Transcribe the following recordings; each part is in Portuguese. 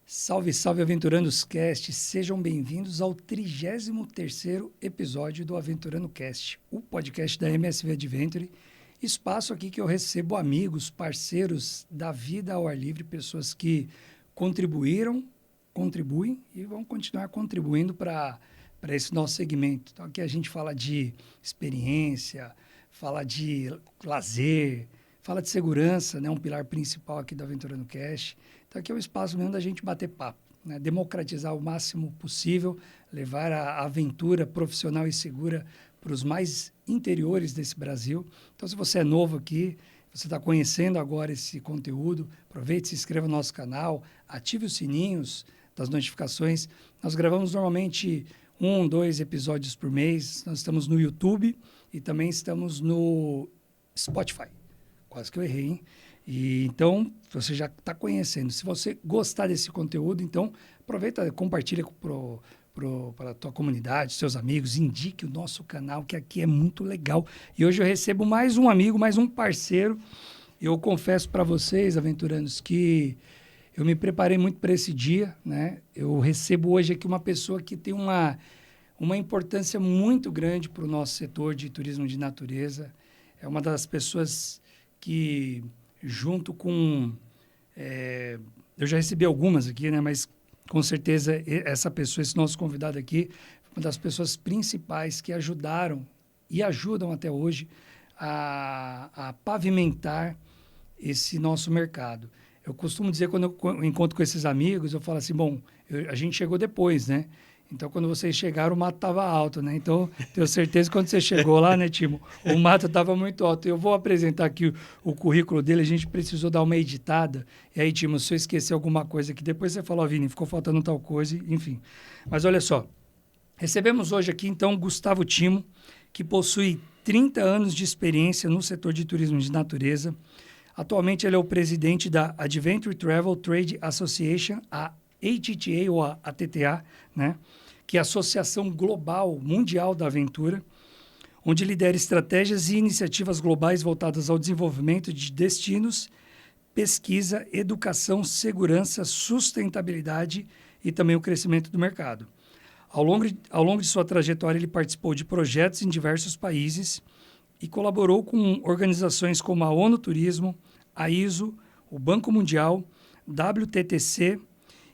Salve, salve, Aventurandos Cast! Sejam bem-vindos ao 33º episódio do Aventurando Cast, o podcast da MSV Adventure. Espaço aqui que eu recebo amigos, parceiros da vida ao ar livre, pessoas que contribuem e vão continuar contribuindo para esse nosso segmento. Então, aqui a gente fala de experiência, fala de lazer, fala de segurança, né? Um pilar principal aqui do Aventurando Cast. Então, aqui é o espaço mesmo da gente bater papo, né? Democratizar o máximo possível, levar a aventura profissional e segura para os mais interiores desse Brasil. Então, se você é novo aqui, você está conhecendo agora esse conteúdo, aproveite, se inscreva no nosso canal, ative os sininhos das notificações. Nós gravamos normalmente 2 episódios por mês. Nós estamos no YouTube e também estamos no Spotify. Quase que eu errei, hein? E, então, você já está conhecendo. Se você gostar desse conteúdo, então, aproveita, compartilha para a tua comunidade, seus amigos, indique o nosso canal, que aqui é muito legal. E hoje eu recebo mais um amigo, mais um parceiro. Eu confesso para vocês, aventurandos, que eu me preparei muito para esse dia, né? Eu recebo hoje aqui uma pessoa que tem uma importância muito grande para o nosso setor de turismo de natureza. É uma das pessoas que, junto com... eu já recebi algumas aqui, né? Mas, com certeza, essa pessoa, esse nosso convidado aqui, uma das pessoas principais que ajudaram e ajudam até hoje a pavimentar esse nosso mercado. Eu costumo dizer, quando eu encontro com esses amigos, eu falo assim, bom, a gente chegou depois, né? Então, quando vocês chegaram, o mato estava alto, né? Então, tenho certeza que quando você chegou lá, né, Timo, o mato estava muito alto. Eu vou apresentar aqui o currículo dele, a gente precisou dar uma editada. E aí, Timo, se eu esquecer alguma coisa aqui, depois você fala, Vini, ficou faltando tal coisa, enfim. Mas olha só, recebemos hoje aqui, então, Gustavo Timo, que possui 30 anos de experiência no setor de turismo de natureza. Atualmente, ele é o presidente da Adventure Travel Trade Association, a ATTA ou a ATTA, né? Que é a Associação Global Mundial da Aventura, onde lidera estratégias e iniciativas globais voltadas ao desenvolvimento de destinos, pesquisa, educação, segurança, sustentabilidade e também o crescimento do mercado. Ao longo de sua trajetória, ele participou de projetos em diversos países e colaborou com organizações como a ONU Turismo, a ISO, o Banco Mundial, WTTC,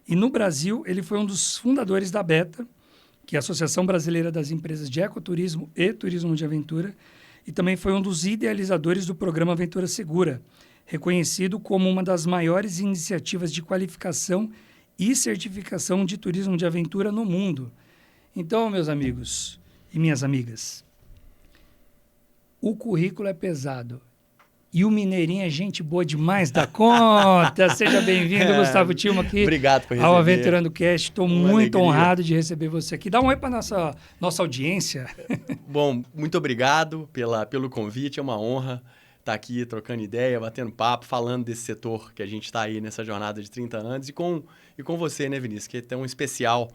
e no Brasil ele foi um dos fundadores da BETA, que é a Associação Brasileira das Empresas de Ecoturismo e Turismo de Aventura, e também foi um dos idealizadores do programa Aventura Segura, reconhecido como uma das maiores iniciativas de qualificação e certificação de turismo de aventura no mundo. Então, meus amigos e minhas amigas, o currículo é pesado. E o Mineirinho é gente boa demais da conta. Seja bem-vindo, Gustavo Timo, aqui. Obrigado por receber. Ao Aventurando Cast. Estou muito alegria. honrado de receber você aqui. Dá um oi para nossa audiência. Bom, muito obrigado pelo convite. É uma honra estar aqui trocando ideia, batendo papo, falando desse setor que a gente está aí nessa jornada de 30 anos. E com você, né, Vinícius, que é tão especial,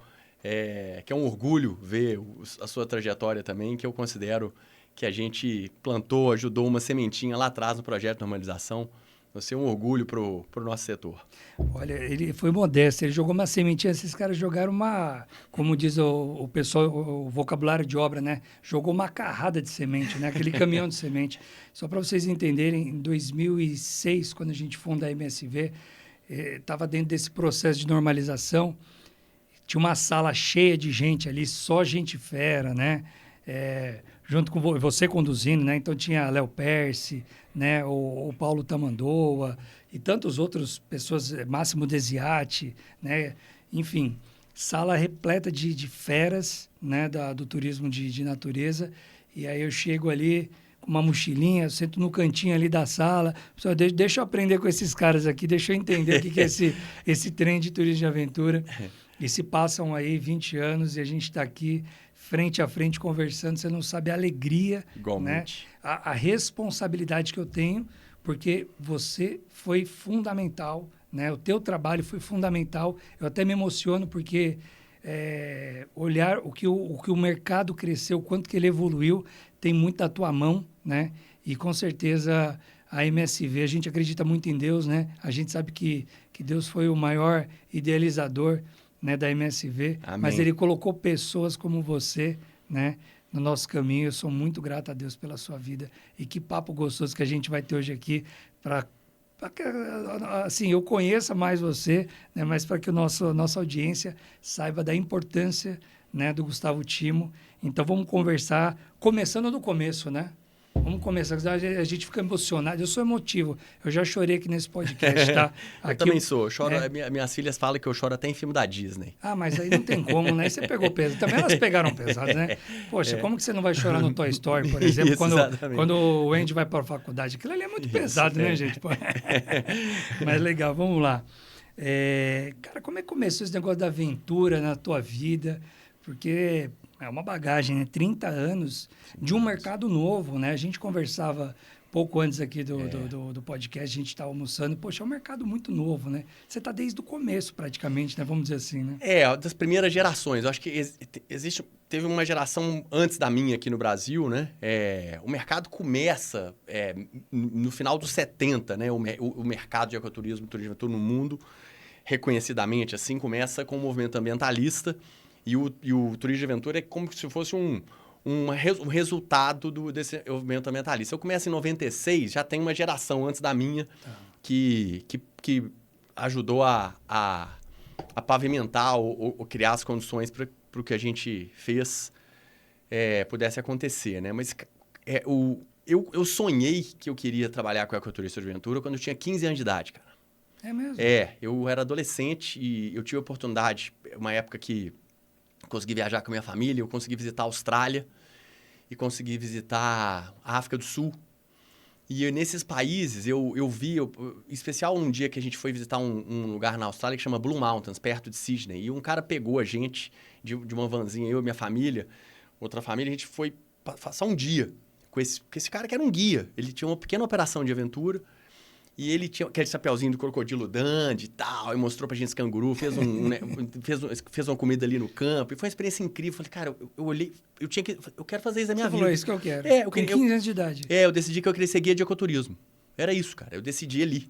que é um orgulho ver a sua trajetória também, que eu considero que a gente plantou, ajudou uma sementinha lá atrás no projeto de normalização. Você é um orgulho para o nosso setor. Olha, ele foi modesto, ele jogou uma sementinha, esses caras jogaram como diz o pessoal, o vocabulário de obra, né? Jogou uma carrada de semente, né? Aquele caminhão de semente. Só para vocês entenderem, em 2006, quando a gente funda a MSV, estava dentro desse processo de normalização, tinha uma sala cheia de gente ali, só gente fera, né? Junto com você conduzindo, né? Então tinha Léo Percy, né? O Paulo Tamandoa e tantos outros pessoas, Máximo Desiati, né? Enfim, sala repleta de feras, né? Do turismo de natureza. E aí eu chego ali com uma mochilinha, sento no cantinho ali da sala. Pessoal, deixa eu aprender com esses caras aqui, deixa eu entender o que é esse trem de turismo de aventura. E se passam aí 20 anos e a gente está aqui frente a frente conversando, você não sabe a alegria, igualmente, né? A responsabilidade que eu tenho, porque você foi fundamental, né? O teu trabalho foi fundamental. Eu até me emociono porque olhar o que o mercado cresceu, o quanto que ele evoluiu, tem muito da tua mão, né? E com certeza a MSV, a gente acredita muito em Deus, né? A gente sabe que Deus foi o maior idealizador, né, da MSV, Amém. mas ele colocou pessoas como você, né, no nosso caminho. Eu sou muito grato a Deus pela sua vida. E que papo gostoso que a gente vai ter hoje aqui para que, assim, eu conheça mais você, né, mas para que nossa audiência saiba da importância, né, do Gustavo Timo. Então, vamos conversar, começando do começo, né? Vamos começar, a gente fica emocionado. Eu sou emotivo, eu já chorei aqui nesse podcast, tá? Eu Aqui também sou. Eu choro, é. Minhas filhas falam que eu choro até em filme da Disney. Ah, mas aí não tem como, né? Aí você pegou pesado. Também elas pegaram pesado, né? Poxa, como que você não vai chorar no Toy Story, por exemplo, Isso, quando o Andy vai para a faculdade? Aquilo ali é muito pesado, né, gente? Pô. Mas legal, vamos lá. Cara, como é que começou esse negócio da aventura na tua vida? Porque é uma bagagem, né? 30 anos de um mercado novo, né? A gente conversava pouco antes aqui do podcast, a gente estava almoçando. Poxa, é um mercado muito novo, né? Você está desde o começo, praticamente, né? Vamos dizer assim, né? Das primeiras gerações. Eu acho que teve uma geração antes da minha aqui no Brasil, né? O mercado começa no final dos 70, né? O mercado de ecoturismo e turismo no mundo, reconhecidamente, assim, começa com o movimento ambientalista. E o turismo de aventura é como se fosse um resultado desse movimento ambientalista. Eu começo em 96, já tem uma geração antes da minha que ajudou a pavimentar ou criar as condições para o que a gente fez pudesse acontecer, né? Mas eu sonhei que eu queria trabalhar com ecoturismo de aventura quando eu tinha 15 anos de idade, cara. É mesmo? Eu era adolescente e eu tive a oportunidade, uma época que consegui viajar com a minha família, eu consegui visitar a Austrália e consegui visitar a África do Sul. E nesses países eu vi, em especial um dia que a gente foi visitar um lugar na Austrália que chama Blue Mountains, perto de Sydney. E um cara pegou a gente de uma vanzinha, eu e minha família, outra família, a gente foi passar um dia com esse cara que era um guia. Ele tinha uma pequena operação de aventura. E ele tinha aquele chapeuzinho do crocodilo Dundee e tal, e mostrou pra gente esse canguru, fez uma comida ali no campo, e foi uma experiência incrível. Falei, cara, eu olhei, eu quero fazer isso na minha vida. Falou, isso que eu quero. Com 15 anos de idade. Eu decidi que eu queria ser guia de ecoturismo. Era isso, cara, eu decidi ali.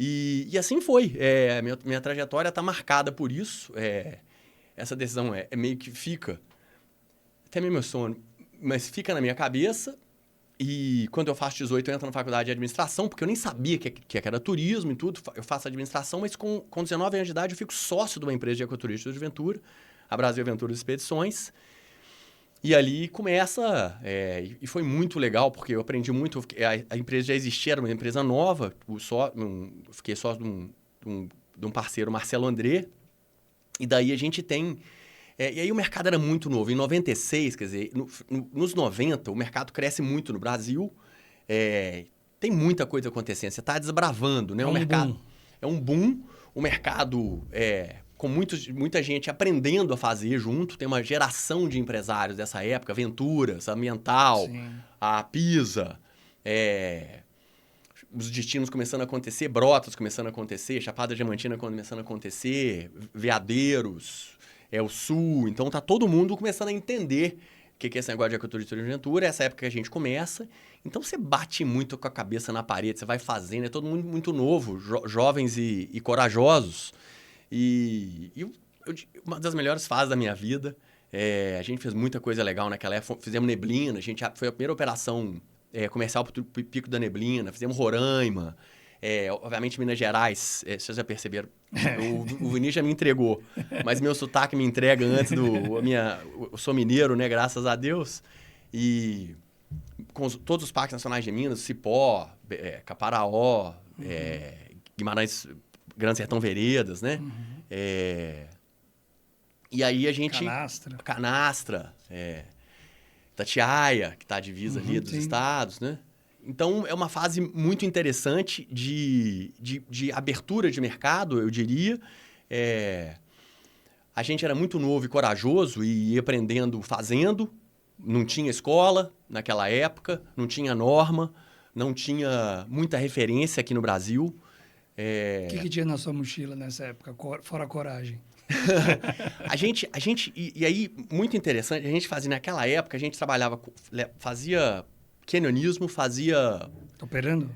E assim foi. Minha trajetória tá marcada por isso. Essa decisão meio que fica, até meio meu sono, mas fica na minha cabeça. E quando eu faço 18, eu entro na faculdade de administração, porque eu nem sabia que era turismo e tudo. Eu faço administração, mas com 19 anos de idade eu fico sócio de uma empresa de ecoturismo de aventura, a Brasil Aventuras Expedições. E ali começa, e foi muito legal, porque eu aprendi muito. A empresa já existia, era uma empresa nova. Fiquei sócio de um parceiro, Marcelo André. E daí a gente tem... e aí o mercado era muito novo. Em 96, quer dizer, nos 90, o mercado cresce muito no Brasil. Tem muita coisa acontecendo. Você está desbravando, né? É um mercado boom. É um boom. O mercado com muita gente aprendendo a fazer junto. Tem uma geração de empresários dessa época. Aventuras, Ambiental, Sim. a Pisa. Os destinos começando a acontecer. Brotas começando a acontecer. Chapada Diamantina começando a acontecer. Veadeiros... o Sul. Então, tá todo mundo começando a entender o que é esse negócio de ecoturismo e aventura. É essa época que a gente começa. Então, você bate muito com a cabeça na parede, você vai fazendo. É todo mundo muito novo, jovens e corajosos. E uma das melhores fases da minha vida. A gente fez muita coisa legal naquela época. Fizemos Neblina. Foi a primeira operação comercial para o Pico da Neblina. Fizemos Roraima. Obviamente, Minas Gerais, vocês já perceberam, o Vinícius já me entregou, mas meu sotaque me entrega antes eu sou mineiro, né, graças a Deus, e com todos os parques nacionais de Minas, Cipó, Caparaó, Guimarães, Grande Sertão Veredas, né, e aí a gente... Canastra, Itatiaia, que está à divisa ali dos estados, né. Então, é uma fase muito interessante de abertura de mercado, eu diria. A gente era muito novo e corajoso e ia aprendendo fazendo. Não tinha escola naquela época, não tinha norma, não tinha muita referência aqui no Brasil. O que tinha na sua mochila nessa época, fora a coragem? E aí, muito interessante, a gente fazia, naquela época, a gente trabalhava, fazia... canyonismo, fazia... Operando?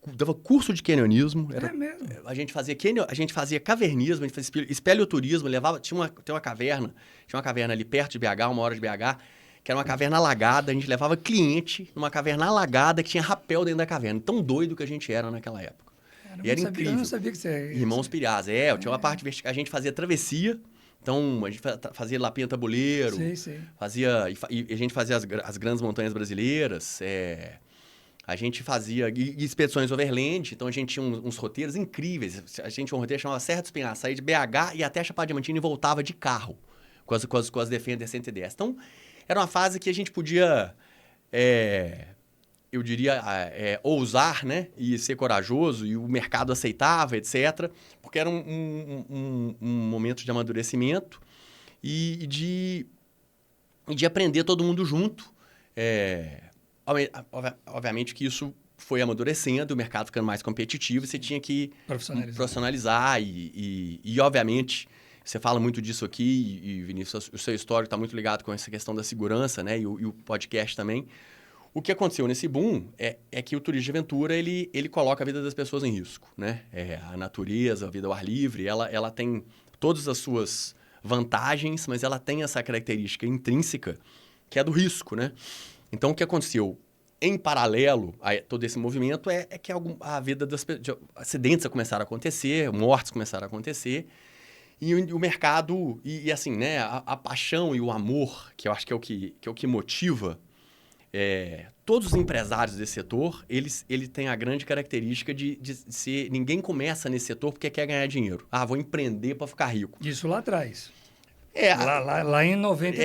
dava curso de canyonismo. É mesmo? A gente fazia cavernismo, a gente fazia espeleoturismo, tem uma caverna, tinha uma caverna ali perto de BH, 1 hora de BH, que era uma caverna alagada, a gente levava cliente numa caverna alagada que tinha rapel dentro da caverna. Tão doido que a gente era naquela época. E era incrível. Eu não sabia que você... Irmãos Pirazzi. Eu tinha uma parte vertical, a gente fazia travessia, então a gente fazia lapinha tabuleiro, Sei. e a gente fazia as grandes montanhas brasileiras, a gente fazia expedições overland, então a gente tinha uns roteiros incríveis. A gente tinha um roteiro que chamava Serra do Espinhaço, saía de BH e até Chapada Diamantina e voltava de carro com as Defender 110. Então, era uma fase que a gente podia, eu diria, ousar, né? E ser corajoso, e o mercado aceitava, etc. Porque era um momento de amadurecimento e de aprender todo mundo junto. Obviamente que isso foi amadurecendo, o mercado ficando mais competitivo, você tinha que profissionalizar e obviamente, você fala muito disso aqui, e Vinícius, o seu histórico está muito ligado com essa questão da segurança, né? E o podcast também. O que aconteceu nesse boom é que o turismo de aventura, ele coloca a vida das pessoas em risco, né? A natureza, a vida ao ar livre, ela tem todas as suas vantagens, mas ela tem essa característica intrínseca que é do risco, né? Então, o que aconteceu em paralelo a todo esse movimento é que a vida acidentes começaram a acontecer, mortes começaram a acontecer, e o mercado, e assim, né, a paixão e o amor, que eu acho que é o que motiva todos os empresários desse setor, ele tem a grande característica de ser... Ninguém começa nesse setor porque quer ganhar dinheiro. Vou empreender para ficar rico. Isso lá atrás. Lá em 90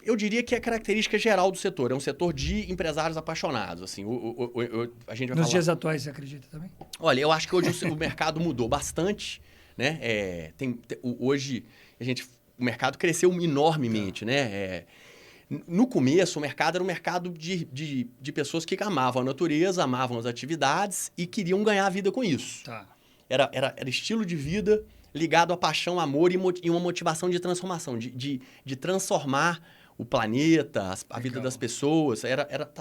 Eu diria que é a característica geral do setor. É um setor de empresários apaixonados. Assim, a gente vai Nos falar... dias atuais, você acredita também? Olha, eu acho que hoje o mercado mudou bastante, né? Hoje, o mercado cresceu enormemente, né? No começo, o mercado era um mercado de pessoas que amavam a natureza, amavam as atividades e queriam ganhar a vida com isso. Tá. Era estilo de vida ligado à paixão, amor e uma motivação de transformação, de transformar o planeta, a vida das pessoas.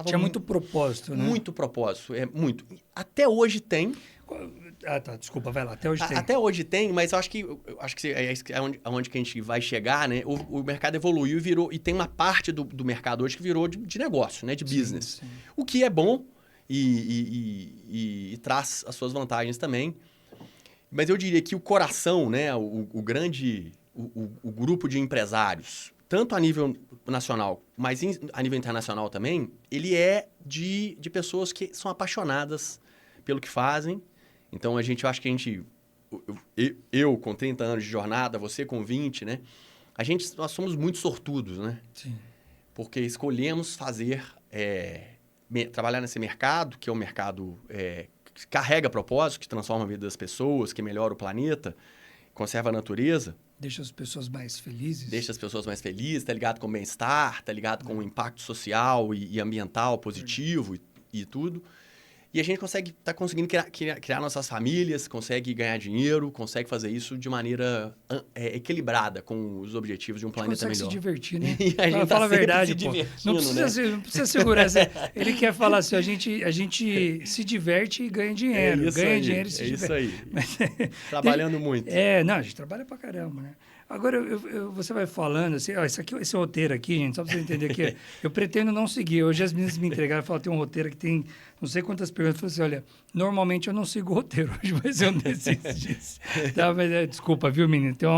Tinha muito propósito, né? Muito propósito, muito. Até hoje tem. Tá, desculpa, vai lá. Até hoje tem. Até hoje tem, mas eu acho que onde que a gente vai chegar, né? O mercado evoluiu e virou... E tem uma parte do mercado hoje que virou de negócio, né? De business. Sim. O que é bom e traz as suas vantagens também. Mas eu diria que o coração, né? O grupo de empresários, tanto a nível nacional, mas a nível internacional também, ele é de pessoas que são apaixonadas pelo que fazem. Então, eu acho que a gente... Eu com 30 anos de jornada, você com 20, né? Nós somos muito sortudos, né? Sim. Porque escolhemos trabalhar nesse mercado, que é um mercado que carrega propósito, que transforma a vida das pessoas, que melhora o planeta, conserva a natureza. Deixa as pessoas mais felizes. Deixa as pessoas mais felizes, tá ligado com o bem-estar, tá ligado com o impacto social e ambiental positivo e tudo. E a gente está conseguindo criar nossas famílias, consegue ganhar dinheiro, consegue fazer isso de maneira equilibrada com os objetivos de um planeta melhor. Consegue se divertir, né? E a gente fala a verdade, se pô. divertindo, Não precisa segurar. Ele quer falar assim, a gente se diverte e ganha dinheiro. Dinheiro e se diverte. É isso aí. Mas, trabalhando muito. Não, a gente trabalha pra caramba, né? Agora, você vai falando assim, esse roteiro aqui, gente, só para você entender que eu pretendo não seguir. Hoje as meninas me entregaram e falaram, tem um roteiro que tem não sei quantas perguntas. Eu falei assim, olha, normalmente eu não sigo o roteiro, hoje vai ser um desses dias. Tá, mas, desculpa, viu, menino? Tem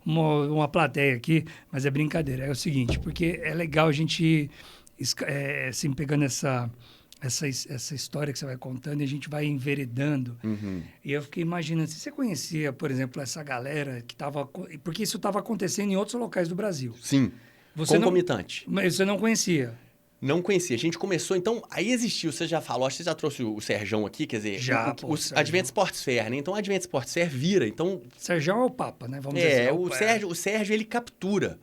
uma plateia aqui, mas é brincadeira. É o seguinte, porque é legal a gente, assim, pegando essa história que você vai contando e a gente vai enveredando. Uhum. E eu fiquei imaginando, se você conhecia, por exemplo, essa galera que estava... Porque isso estava acontecendo em outros locais do Brasil. Sim, concomitante. Mas você não conhecia? Não conhecia. A gente começou, então, aí existiu, você já falou, acho que você já trouxe o Serjão aqui, quer dizer... o Advent Sports Fair, né? Então, o Advent Sports Fair vira, então... Serjão é o Papa, né? Vamos dizer assim. O Sérgio, ele captura.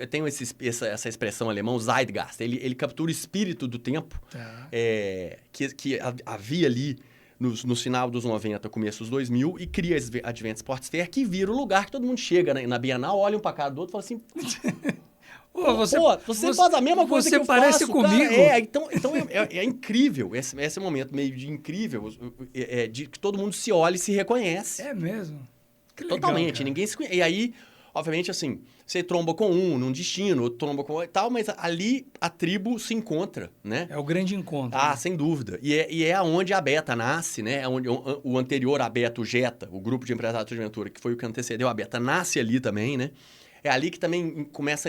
Tem essa expressão alemã, o Zeitgeist. Ele captura o espírito do tempo, tá. Que havia ali no final dos 90, começo dos 2000, e cria esse Advent Sports Fair, que vira o lugar que todo mundo chega na Bienal, olha um para cada do outro e fala assim... Pô, você faz a mesma coisa que eu faço. Você parece comigo. Cara, então é incrível esse momento meio de incrível, de que todo mundo se olha e se reconhece. É mesmo? Que legal, Totalmente, cara. ninguém se conhece. E aí, obviamente, assim, você tromba com um num destino, outro tromba com outro e tal, mas ali a tribo se encontra, né? É o grande encontro. Ah, né? sem dúvida. E é onde a Beta nasce, né? É onde o anterior a Beta, o Jetta, o grupo de empresários de aventura, que foi o que antecedeu a Beta, nasce ali também, né? É ali que também começa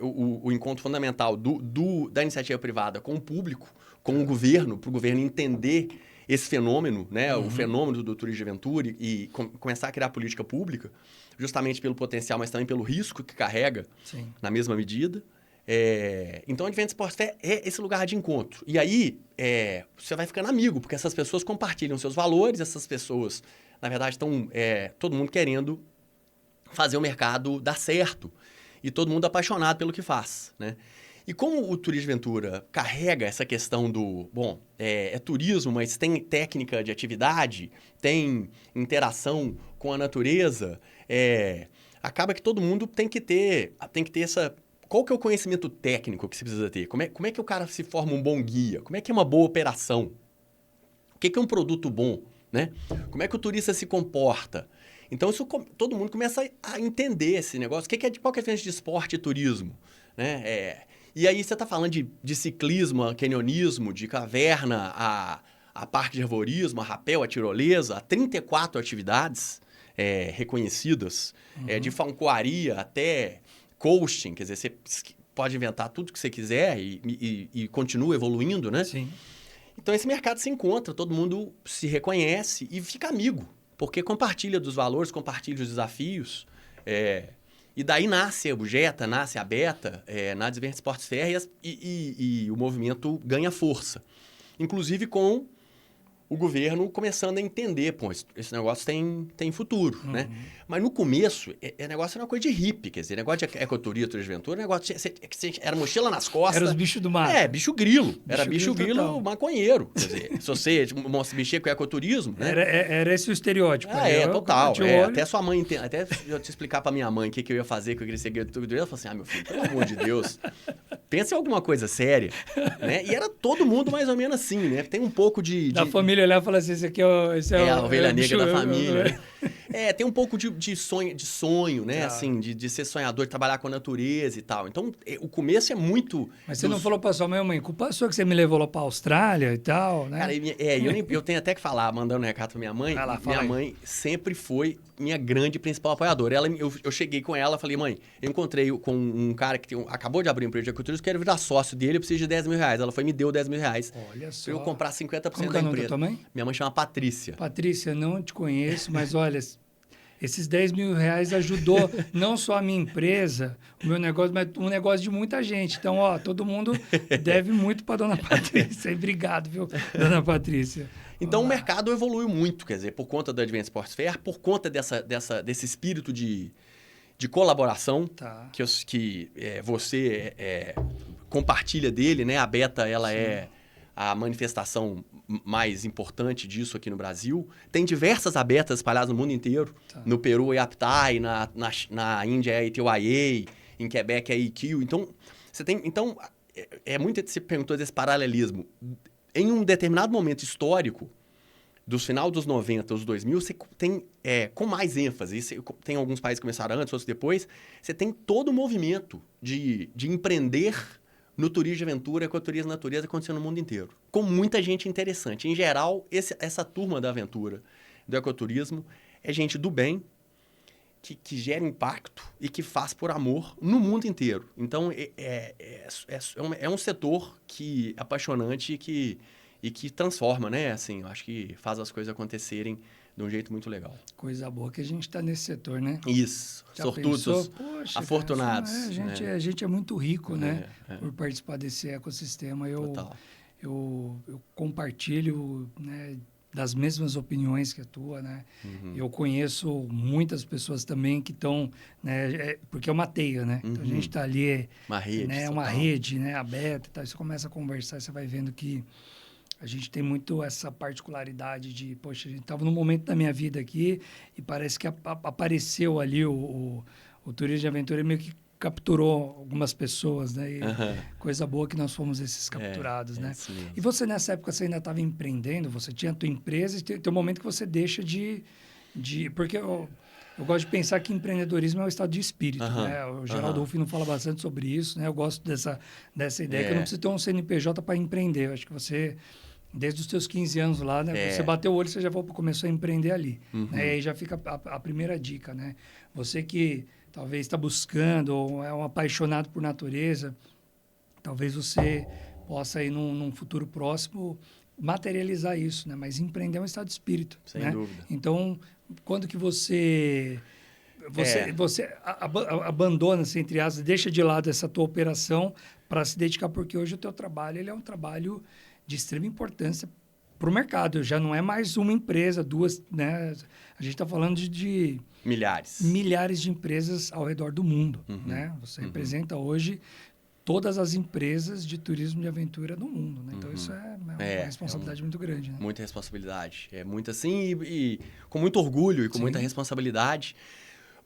o encontro fundamental da iniciativa privada com o público, com o governo, para o governo entender esse fenômeno, né? O fenômeno do turismo de aventura e começar a criar política pública, justamente pelo potencial, mas também pelo risco que carrega, Sim. na mesma medida. Então, o Advent Sports Fair é esse lugar de encontro. E aí, você vai ficando amigo, porque essas pessoas compartilham seus valores, essas pessoas, na verdade, estão todo mundo querendo fazer o mercado dar certo. E todo mundo apaixonado pelo que faz, né? E como o Turismo de Aventura carrega essa questão do... Bom, é turismo, mas tem técnica de atividade, tem interação com a natureza, acaba que todo mundo tem que ter essa... Qual que é o conhecimento técnico que você precisa ter? Como é que o cara se forma um bom guia? Como é que é uma boa operação? O que é um produto bom, né? Como é que o turista se comporta? Então, todo mundo começa a entender esse negócio. Qual que é a diferença de esporte e turismo? Né? E aí você está falando de ciclismo, a canyonismo, de caverna, a parque de arvorismo, a rapel, a tirolesa, 34 atividades reconhecidas, de fancuaria até coaching, quer dizer, você pode inventar tudo que você quiser e continua evoluindo, né? Sim. Então, esse mercado se encontra, todo mundo se reconhece e fica amigo, porque compartilha dos valores, compartilha os desafios, e daí nasce o Jetta, nasce a Beta, na Advent Sports Fair e o movimento ganha força. Inclusive com o governo começando a entender, pô, esse negócio tem futuro, né? Mas no começo, o negócio era uma coisa de hippie, quer dizer, negócio de ecoturismo, turismo de aventura, negócio era mochila nas costas. Era os bichos do mato. Bicho grilo. Era bicho grilo total. maconheiro. Quer dizer, se você mexer com ecoturismo, né? Era esse o estereótipo. Total. Olho... Até sua mãe, até eu te explicar pra minha mãe o que eu ia fazer, que eu queria ser guia do turismo, ela falou assim, meu filho, pelo amor de Deus, pensa em alguma coisa séria, né? E era todo mundo mais ou menos assim, né? Tem um pouco Da família olhar e falar assim, esse aqui é a ovelha negra da família, né? Tem um pouco de sonho, né? Assim, de ser sonhador, de trabalhar com a natureza e tal. Então, o começo é muito... Mas você não falou pra sua mãe, culpa sua que você me levou lá pra Austrália e tal, né? Cara, eu tenho até que falar, mandando um recado pra minha mãe. Minha mãe sempre foi minha grande principal apoiadora. Eu cheguei com ela, falei, mãe, eu encontrei com um cara que acabou de abrir um empresa de ecoturismo, quero virar sócio dele, eu preciso de 10 mil reais. Ela foi e me deu 10 mil reais. Olha só. Pra eu comprar 50% Como da é o nome empresa. da tua mãe? Minha mãe chama Patrícia. Patrícia, não te conheço, mas olha, esses 10 mil reais ajudou não só a minha empresa, o meu negócio, mas um negócio de muita gente. Então, todo mundo deve muito para dona Patrícia. E obrigado, viu, dona Patrícia. Então, o mercado evoluiu muito, quer dizer, por conta da Advent Sports Fair, por conta desse espírito de colaboração que você compartilha dele, né? A Beta, ela é a manifestação mais importante disso aqui no Brasil. Tem diversas abertas espalhadas no mundo inteiro. No Peru é a APTAI, na Índia é a ATYA, em Quebec é a IQ. Então, muito você perguntou desse paralelismo. Em um determinado momento histórico, dos final dos 90 aos 2000, você tem, com mais ênfase, tem alguns países que começaram antes, outros depois, você tem todo o movimento de empreender no turismo de aventura, ecoturismo e natureza acontecendo no mundo inteiro. Com muita gente interessante. Em geral, essa turma da aventura, do ecoturismo, é gente do bem, que gera impacto e que faz por amor no mundo inteiro. Então, é um setor que é apaixonante e que transforma, né? Assim, eu acho que faz as coisas acontecerem de um jeito muito legal. Coisa boa que a gente está nesse setor, né? Isso. Já sortudos, poxa, afortunados. Cara, a gente é muito rico, né? Por participar desse ecossistema. Total. Eu compartilho, né, das mesmas opiniões que a tua, né? Eu conheço muitas pessoas também que estão, né? Porque é uma teia, né? Então, a gente está ali... Uma rede, né? Uma rede, né? Aberta e tal. Você começa a conversar, você vai vendo que a gente tem muito essa particularidade de... Poxa, a gente estava num momento da minha vida aqui e parece que apareceu ali o turismo de aventura meio que capturou algumas pessoas, né? E Aham. coisa boa que nós fomos esses capturados, né? Isso mesmo. E você, nessa época, você ainda estava empreendendo, você tinha a tua empresa e tem um momento que você deixa porque eu gosto de pensar que empreendedorismo é um estado de espírito, Aham, né? O Geraldo aham. Rufino fala bastante sobre isso, né? Eu gosto dessa ideia que eu não É. preciso ter um CNPJ para empreender. Eu acho que você, desde os teus 15 anos lá, né? Você bateu o olho, você já começou a empreender ali. Né? E aí já fica a primeira dica, né? Você que talvez está buscando ou é um apaixonado por natureza, talvez você possa aí num futuro próximo materializar isso, né? Mas empreender é um estado de espírito, Sem né? dúvida. Então, quando que você É. abandona, assim, entre aspas, deixa de lado essa tua operação para se dedicar, porque hoje o teu trabalho ele é um trabalho de extrema importância para o mercado. Já não é mais uma empresa, duas, né? A gente está falando de Milhares. milhares de empresas ao redor do mundo, Uhum, né? Você uhum. representa hoje todas as empresas de turismo de aventura do mundo, né? Então, isso é uma responsabilidade muito grande, né? Muita responsabilidade. É muito assim e com muito orgulho e com muita Sim. responsabilidade.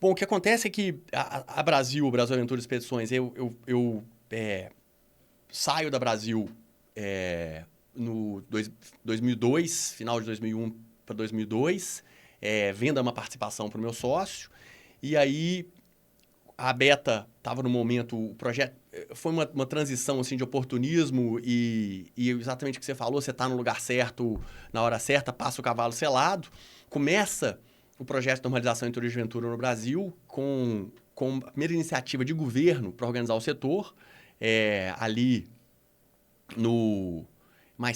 Bom, o que acontece é que a Brasil Aventura Expedições, eu saio da Brasil no 2002, final de 2001 para 2002, vendo uma participação para o meu sócio. E aí, a Beta estava no momento, o projeto foi uma transição assim, de oportunismo e exatamente o que você falou, você está no lugar certo, na hora certa, passa o cavalo selado, começa o projeto de normalização em turismo de aventura no Brasil com a primeira iniciativa de governo para organizar o setor, ali no... na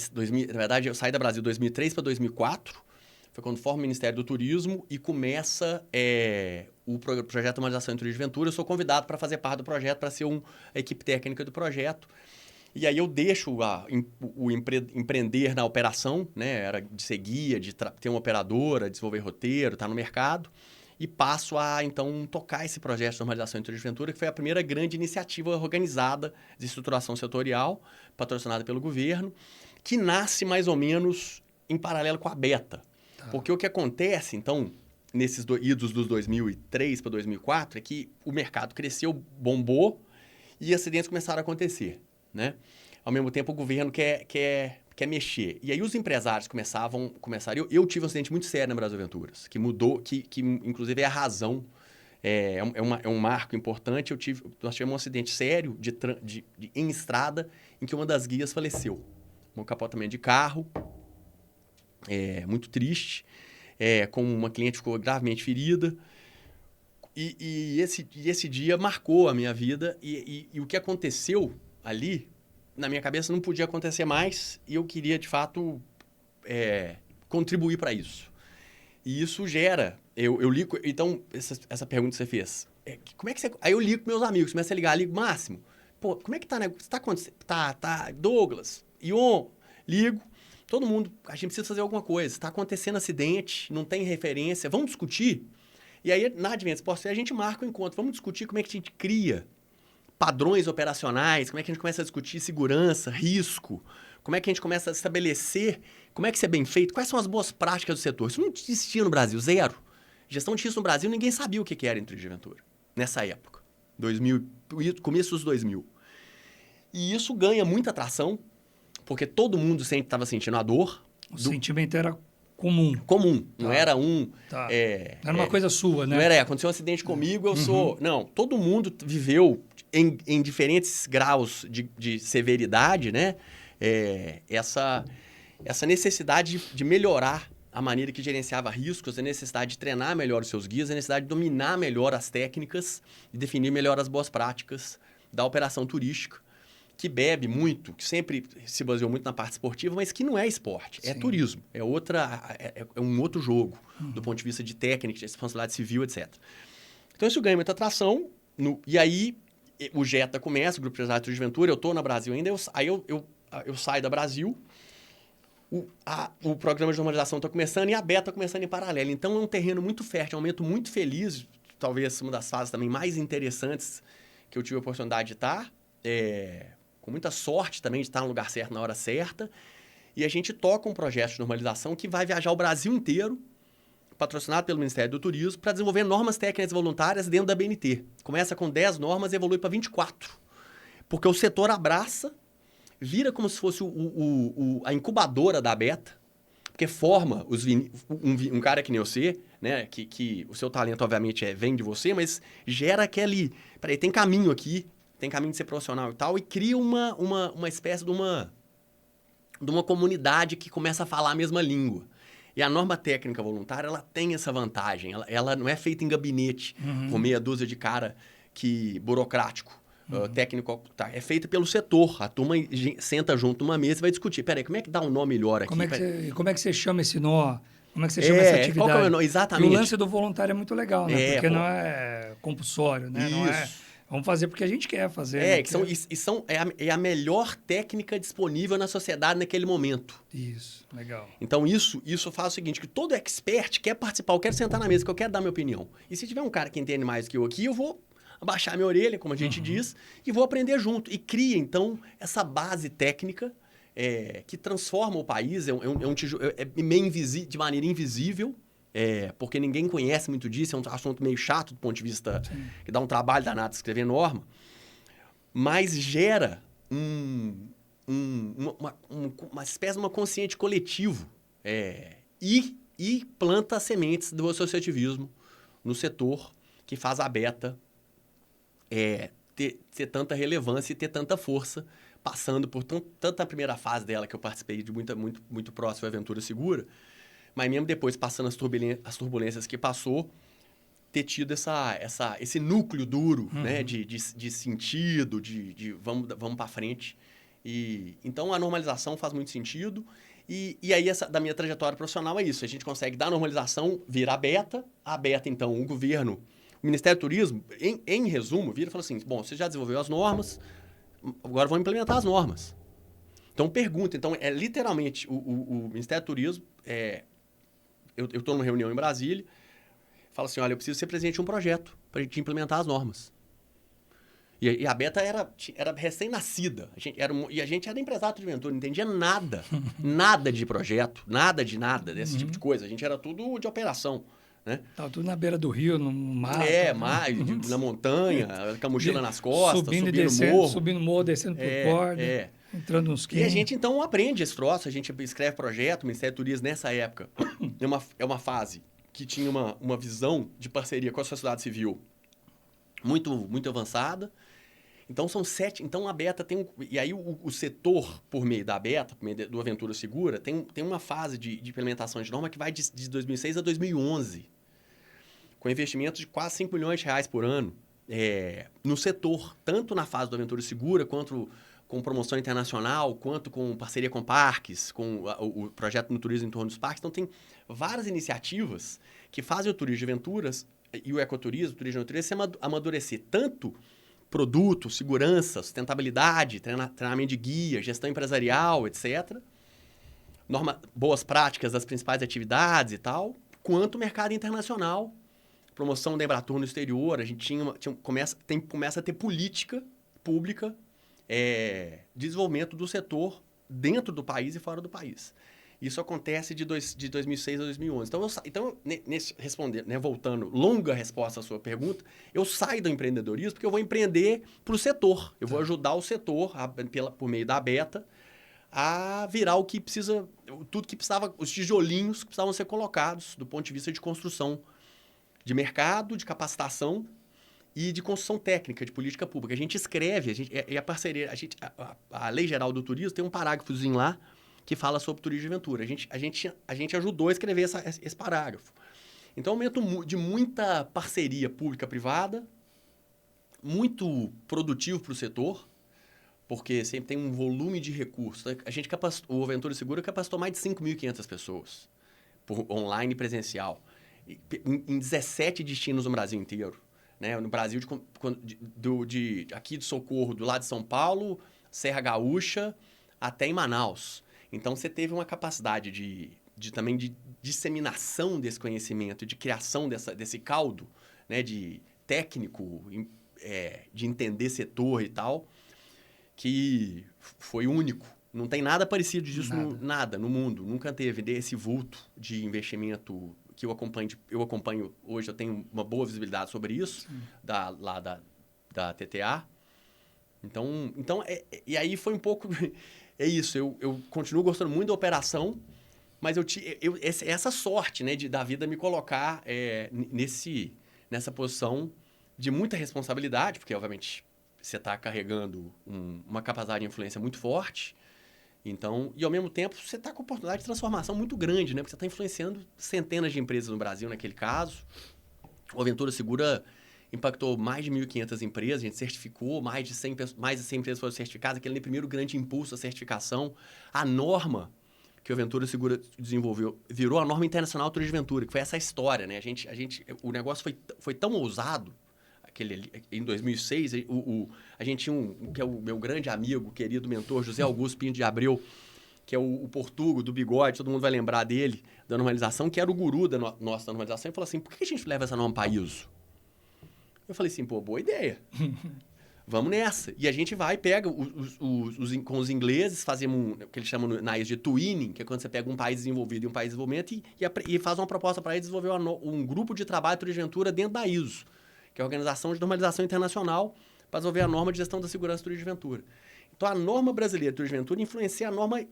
verdade, eu saí da Brasil 2003 para 2004, foi quando forma o Ministério do Turismo e começa o projeto de normalização em turismo de aventura. Eu sou convidado para fazer parte do projeto, para ser a equipe técnica do projeto. E aí eu deixo empreender na operação, né? Era de ser guia, de ter uma operadora, desenvolver roteiro, estar no mercado. E passo a, então, tocar esse projeto de normalização em turismo de aventura, que foi a primeira grande iniciativa organizada de estruturação setorial, patrocinada pelo governo, que nasce mais ou menos em paralelo com a Beta. Porque o que acontece, então, nesses idos dos 2003 para 2004, é que o mercado cresceu, bombou, e acidentes começaram a acontecer, né? Ao mesmo tempo, o governo quer mexer. E aí os empresários começaram... Eu tive um acidente muito sério na Brasil Aventuras, que mudou, que inclusive é a razão, é um marco importante. Nós tivemos um acidente sério em estrada, em que uma das guias faleceu. Um capotamento de carro, muito triste, com uma cliente ficou gravemente ferida. E esse dia marcou a minha vida. E o que aconteceu ali, na minha cabeça, não podia acontecer mais. E eu queria, de fato, contribuir para isso. E isso gera... Eu ligo... Então, essa pergunta que você fez. Como é que você... Aí eu ligo com meus amigos, começo a ligar, ligo, Máximo, pô, como é que tá, né? Tá acontecendo? Tá, Douglas, Ion, ligo. Todo mundo, a gente precisa fazer alguma coisa. Está acontecendo acidente, não tem referência, vamos discutir? E aí, na Advent Sports Fair, a gente marca o encontro. Vamos discutir como é que a gente cria padrões operacionais, como é que a gente começa a discutir segurança, risco, como é que a gente começa a estabelecer como é que isso é bem feito, quais são as boas práticas do setor. Isso não existia no Brasil, zero. Gestão de risco no Brasil, ninguém sabia o que era turismo de aventura, nessa época, 2000, começo dos 2000. E isso ganha muita atração, porque todo mundo sempre estava sentindo a dor. O sentimento era comum. Comum. Não era um... Não era uma coisa sua, né? Não era, aconteceu um acidente comigo, eu sou... Não, todo mundo viveu em diferentes graus de severidade, né? Essa necessidade de melhorar a maneira que gerenciava riscos, a necessidade de treinar melhor os seus guias, a necessidade de dominar melhor as técnicas e definir melhor as boas práticas da operação turística, que bebe muito, que sempre se baseou muito na parte esportiva, mas que não é esporte, é turismo. É um outro jogo, do ponto de vista de técnica, de responsabilidade civil, etc. Então, isso ganha muita atração. E aí, o Jetta começa, o Grupo de Turismo de Aventura, eu estou no Brasil ainda, aí eu saio da Brasil, o programa de normalização está começando e a Beta está começando em paralelo. Então, é um terreno muito fértil, é um momento muito feliz, talvez uma das fases também mais interessantes que eu tive a oportunidade de estar, com muita sorte também de estar no lugar certo na hora certa. E a gente toca um projeto de normalização que vai viajar o Brasil inteiro patrocinado pelo Ministério do Turismo para desenvolver normas técnicas voluntárias dentro da BNT. Começa com 10 normas e evolui para 24. Porque o setor abraça, vira como se fosse a incubadora da Beta, porque forma um cara que nem você, né? Que o seu talento, obviamente, vem de você, mas gera aquele... Peraí, tem caminho aqui, tem caminho de ser profissional e tal, e cria uma espécie de uma comunidade que começa a falar a mesma língua. E a norma técnica voluntária, ela tem essa vantagem. Ela não é feita em gabinete, com meia dúzia de cara burocrático, técnico. Tá, é feita pelo setor. A turma senta junto numa mesa e vai discutir. Peraí, como é que dá um nó melhor aqui? Como é que você chama esse nó? Como é que você chama essa atividade? Qual que é o nó? Exatamente. E o lance do voluntário é muito legal, né? Porque não é compulsório, né? Isso. Não é... Vamos fazer porque a gente quer fazer. É a melhor técnica disponível na sociedade naquele momento. Isso, legal. Então, isso faz o seguinte, que todo expert quer participar, eu quero sentar na mesa, que eu quero dar minha opinião. E se tiver um cara que entende mais que eu aqui, eu vou abaixar minha orelha, como a gente diz, e vou aprender junto. E cria, então, essa base técnica que transforma o país, meio de maneira invisível, porque ninguém conhece muito disso, é um assunto meio chato do ponto de vista que dá um trabalho danado escrever norma, mas gera uma espécie de uma consciente coletivo e planta as sementes do associativismo no setor que faz a Beta ter tanta relevância e ter tanta força, passando por tanta primeira fase dela, que eu participei de muito próximo à Aventura Segura, mas mesmo depois, passando as turbulências que passou, ter tido esse núcleo duro, né, de sentido, de vamos para frente. Então, a normalização faz muito sentido. E aí, da minha trajetória profissional, é isso. A gente consegue dar normalização, vira a Beta, então, o governo, o Ministério do Turismo, em resumo, vira e fala assim, bom, você já desenvolveu as normas, agora vamos implementar as normas. Então, pergunta. Então, literalmente, o Ministério do Turismo... Eu estou numa reunião em Brasília, falo assim, olha, eu preciso ser presidente de um projeto para a gente implementar as normas. E a Beta era recém-nascida. A gente era empresário de aventura, não entendia nada de projeto, nada desse tipo de coisa. A gente era tudo de operação, né? Tava tudo na beira do rio, no mar. Na montanha, com a mochila nas costas, subindo descendo, morro. Subindo morro, descendo por corda. Entrando nos E a gente, então, aprende esse troço, a gente escreve projeto, o Ministério do Turismo, nessa época, é uma fase que tinha uma visão de parceria com a sociedade civil muito avançada. Então, são 7... Então, a Beta tem... E aí, o setor, por meio da Beta, por meio do Aventura Segura, tem uma fase de implementação de norma que vai de 2006 a 2011, com investimentos de quase 5 milhões de reais por ano no setor, tanto na fase do Aventura Segura, quanto com promoção internacional, quanto com parceria com parques, com o projeto no turismo em torno dos parques. Então, tem várias iniciativas que fazem o turismo de aventuras e o ecoturismo, o turismo de natureza, se amadurecer. Tanto produto, segurança, sustentabilidade, treinamento de guia, gestão empresarial, etc. Boas práticas das principais atividades e tal, quanto mercado internacional, promoção da Embratur no exterior. A gente começa a ter política pública de desenvolvimento do setor dentro do país e fora do país. Isso acontece de 2006 a 2011. Então respondendo, né, voltando, longa resposta à sua pergunta, eu saio do empreendedorismo porque eu vou empreender para o setor. Eu vou ajudar o setor, por meio da Beta, a virar o que precisa, tudo que precisava, os tijolinhos que precisavam ser colocados do ponto de vista de construção de mercado, de capacitação e de construção técnica, de política pública. A gente escreve, a parceria, a Lei Geral do Turismo tem um parágrafozinho lá que fala sobre turismo de aventura. A gente ajudou a escrever esse parágrafo. Então, é um momento de muita parceria pública-privada, muito produtivo para o setor, porque sempre tem um volume de recursos. O Aventura Segura capacitou mais de 5.500 pessoas, por online e presencial, em 17 destinos no Brasil inteiro. Né? No Brasil, aqui de Socorro, do lado de São Paulo, Serra Gaúcha, até em Manaus. Então, você teve uma capacidade também de disseminação desse conhecimento, de criação desse caldo, né, de técnico, de entender setor e tal, que foi único. Não tem nada parecido disso nada no mundo. Nunca teve esse vulto de investimento que eu acompanho hoje, eu tenho uma boa visibilidade sobre isso, da TTA. Então e aí foi um pouco... É isso, eu continuo gostando muito da operação, mas essa sorte, né, da vida me colocar nessa posição de muita responsabilidade, porque, obviamente, você está carregando uma capacidade de influência muito forte. Então, e ao mesmo tempo, você está com oportunidade de transformação muito grande, né? Porque você está influenciando centenas de empresas no Brasil, naquele caso. O Aventura Segura impactou mais de 1.500 empresas, a gente certificou, mais de 100 empresas foram certificadas, aquele primeiro grande impulso à certificação. A norma que o Aventura Segura desenvolveu virou a norma internacional Turismo Aventura, que foi essa história, né? O negócio foi tão ousado, em 2006, a gente tinha que é o meu grande amigo, querido mentor, José Augusto Pinto de Abreu, que é o portugo do bigode, todo mundo vai lembrar dele, da normalização, que era o guru da nossa normalização, e falou assim, por que a gente leva essa norma para ISO? Eu falei assim, pô, boa ideia. Vamos nessa. E a gente vai, pega com os ingleses, fazemos o que eles chamam na ISO de twinning, que é quando você pega um país desenvolvido e um país de desenvolvimento e faz uma proposta para eles desenvolver um grupo de trabalho de turismo de aventura dentro da ISO, que é a Organização de Normalização Internacional, para desenvolver a norma de gestão da segurança do turismo de aventura. Então, a norma brasileira de turismo de aventura influencia a norma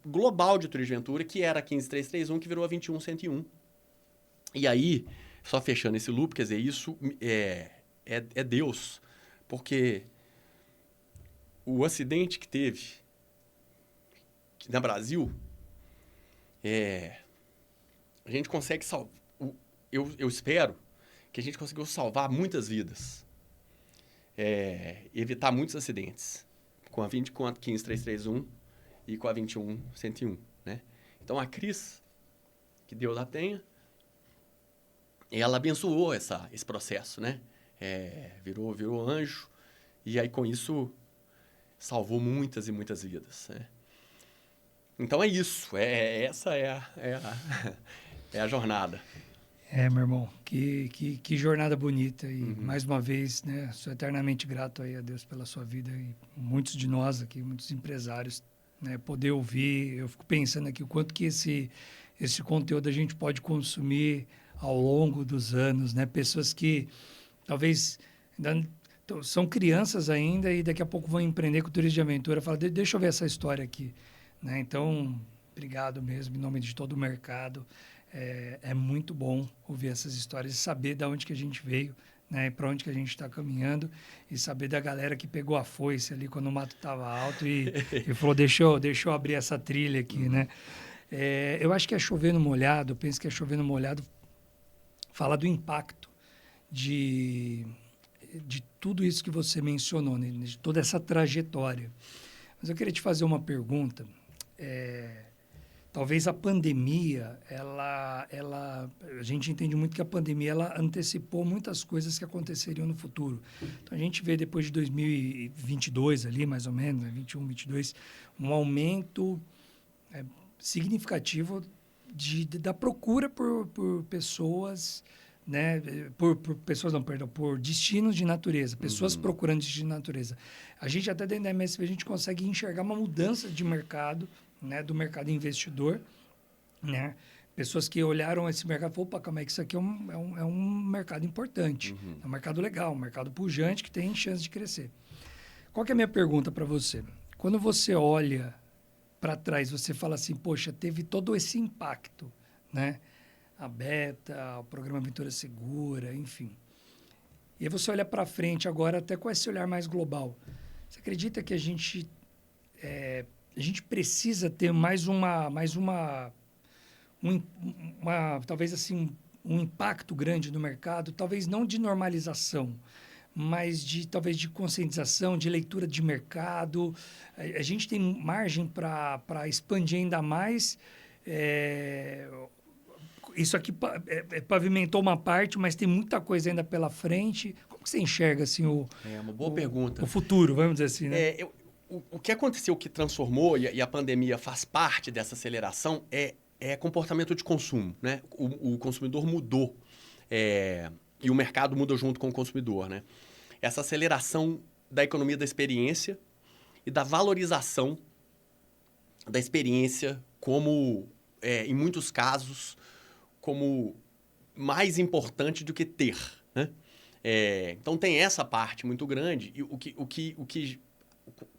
global de turismo de aventura, que era a 15331, que virou a 21101. E aí, só fechando esse loop, quer dizer, isso é Deus, porque o acidente que teve no Brasil, a gente consegue salvar, eu espero que a gente conseguiu salvar muitas vidas, evitar muitos acidentes, com a 15331 e com a 21101, né? Então, a Cris, que Deus a tenha, ela abençoou esse processo, né? Virou anjo, e aí, com isso, salvou muitas e muitas vidas, né? Então, é isso. Essa é a jornada. Meu irmão, que jornada bonita. E, mais uma vez, né, sou eternamente grato aí a Deus pela sua vida. E muitos de nós aqui, muitos empresários, né, poder ouvir. Eu fico pensando aqui o quanto que esse conteúdo a gente pode consumir ao longo dos anos, né? Pessoas que talvez ainda são crianças ainda e daqui a pouco vão empreender com turismo de aventura. Fala, deixa eu ver essa história aqui, né? Então, obrigado mesmo, em nome de todo o mercado. É muito bom ouvir essas histórias e saber de onde que a gente veio, né? Para onde que a gente está caminhando e saber da galera que pegou a foice ali quando o mato estava alto e falou, deixa eu abrir essa trilha aqui, né? Eu acho que é chover no molhado, eu penso que é chover no molhado fala do impacto de tudo isso que você mencionou, né? De toda essa trajetória. Mas eu queria te fazer uma pergunta. Talvez a pandemia, a gente entende muito que a pandemia ela antecipou muitas coisas que aconteceriam no futuro. Então, a gente vê depois de 2022 ali, mais ou menos, né, 21, 22, um aumento significativo da procura por pessoas, né? Por pessoas, não, perdão, por destinos de natureza, pessoas procurando destinos de natureza. A gente até dentro da MSV, a gente consegue enxergar uma mudança de mercado, né, do mercado investidor, né? Pessoas que olharam esse mercado e falaram, opa, calma aí, que isso aqui é um mercado importante, é um mercado legal, um mercado pujante que tem chance de crescer. Qual que é a minha pergunta para você? Quando você olha para trás, você fala assim, poxa, teve todo esse impacto, né? A Beta, o programa Aventura Segura, enfim. E aí você olha para frente agora, até com esse olhar mais global. Você acredita que a gente precisa ter talvez assim, um impacto grande no mercado, talvez não de normalização, mas talvez de conscientização, de leitura de mercado. A gente tem margem para expandir ainda mais. Isso aqui pavimentou uma parte, mas tem muita coisa ainda pela frente. Como que você enxerga assim, uma boa pergunta. O futuro, vamos dizer assim, né? O que aconteceu, que transformou, e a pandemia faz parte dessa aceleração, é comportamento de consumo, né? O consumidor mudou, e o mercado muda junto com o consumidor, né? Essa aceleração da economia da experiência e da valorização da experiência como, em muitos casos, como mais importante do que ter, né? Então tem essa parte muito grande. E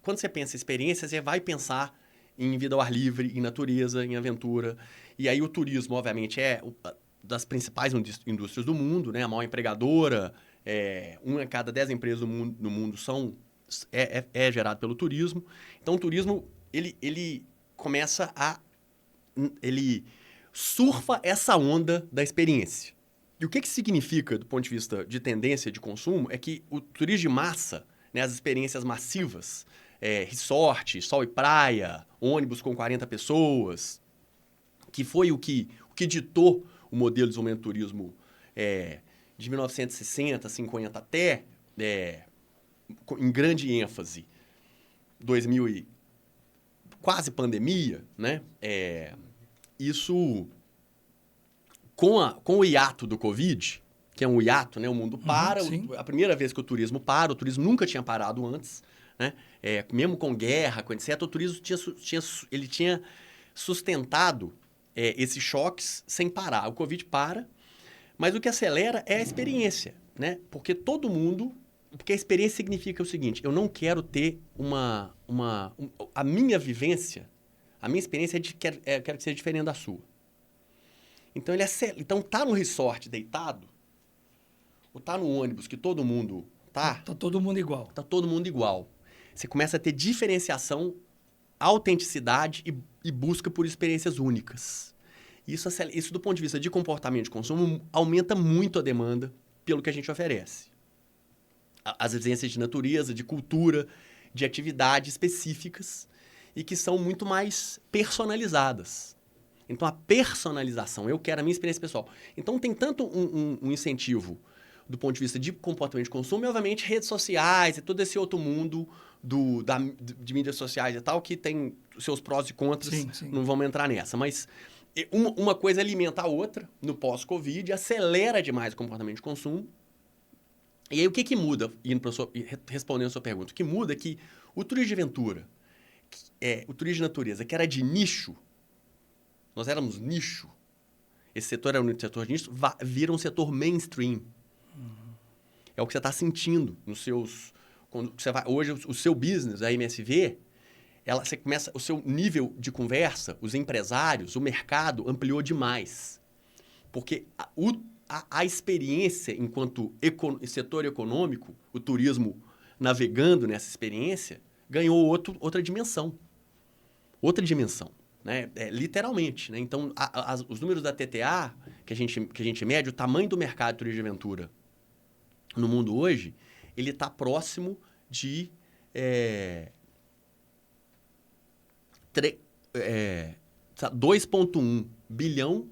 quando você pensa em experiência, você vai pensar em vida ao ar livre, em natureza, em aventura. E aí o turismo, obviamente, é das principais indústrias do mundo, né? A maior empregadora, uma a cada 10 empresas no mundo é gerado pelo turismo. Então o turismo, ele começa ele surfa essa onda da experiência. E o que significa, do ponto de vista de tendência de consumo, é que o turismo de massa, né, as experiências massivas, resort, sol e praia, ônibus com 40 pessoas, que foi o que ditou o modelo de desenvolvimento do turismo de 1960, 50 até, em grande ênfase, 2000 e quase pandemia, né? Isso, com o hiato do Covid, que é um hiato, né? O mundo para, a primeira vez que o turismo para, o turismo nunca tinha parado antes, né? Mesmo com guerra, com etc., o turismo tinha sustentado esses choques sem parar. O Covid para, mas o que acelera é a experiência, né? Porque a experiência significa o seguinte: eu não quero ter a minha vivência, a minha experiência quero que seja diferente da sua. Então tá no resort deitado, ou tá no ônibus que todo mundo tá. Tá todo mundo igual. Tá todo mundo igual. Você começa a ter diferenciação, autenticidade e busca por experiências únicas. Isso, do ponto de vista de comportamento de consumo, aumenta muito a demanda pelo que a gente oferece. As exigências de natureza, de cultura, de atividades específicas e que são muito mais personalizadas. Então, a personalização, eu quero a minha experiência pessoal. Então, tem tanto um incentivo do ponto de vista de comportamento de consumo e, obviamente, redes sociais e todo esse outro mundo de mídias sociais e tal, que tem seus prós e contras, sim. Não vamos entrar nessa. Mas uma coisa alimenta a outra no pós-Covid, acelera demais o comportamento de consumo. E aí, o que muda, respondendo a sua pergunta, o que muda é que o turismo de aventura, o turismo de natureza, que era de nicho, nós éramos nicho, esse setor era um setor de nicho, vira um setor mainstream. É o que você está sentindo nos seus... Quando você vai, hoje, o seu business, a MSV, você começa, o seu nível de conversa, os empresários, o mercado ampliou demais. Porque a experiência enquanto setor econômico, o turismo navegando nessa experiência, ganhou outra dimensão. Outra dimensão, né? Literalmente. Né? Então, os números da TTA, que a gente mede, o tamanho do mercado de turismo de aventura no mundo hoje, ele está próximo de 2,1 bilhão,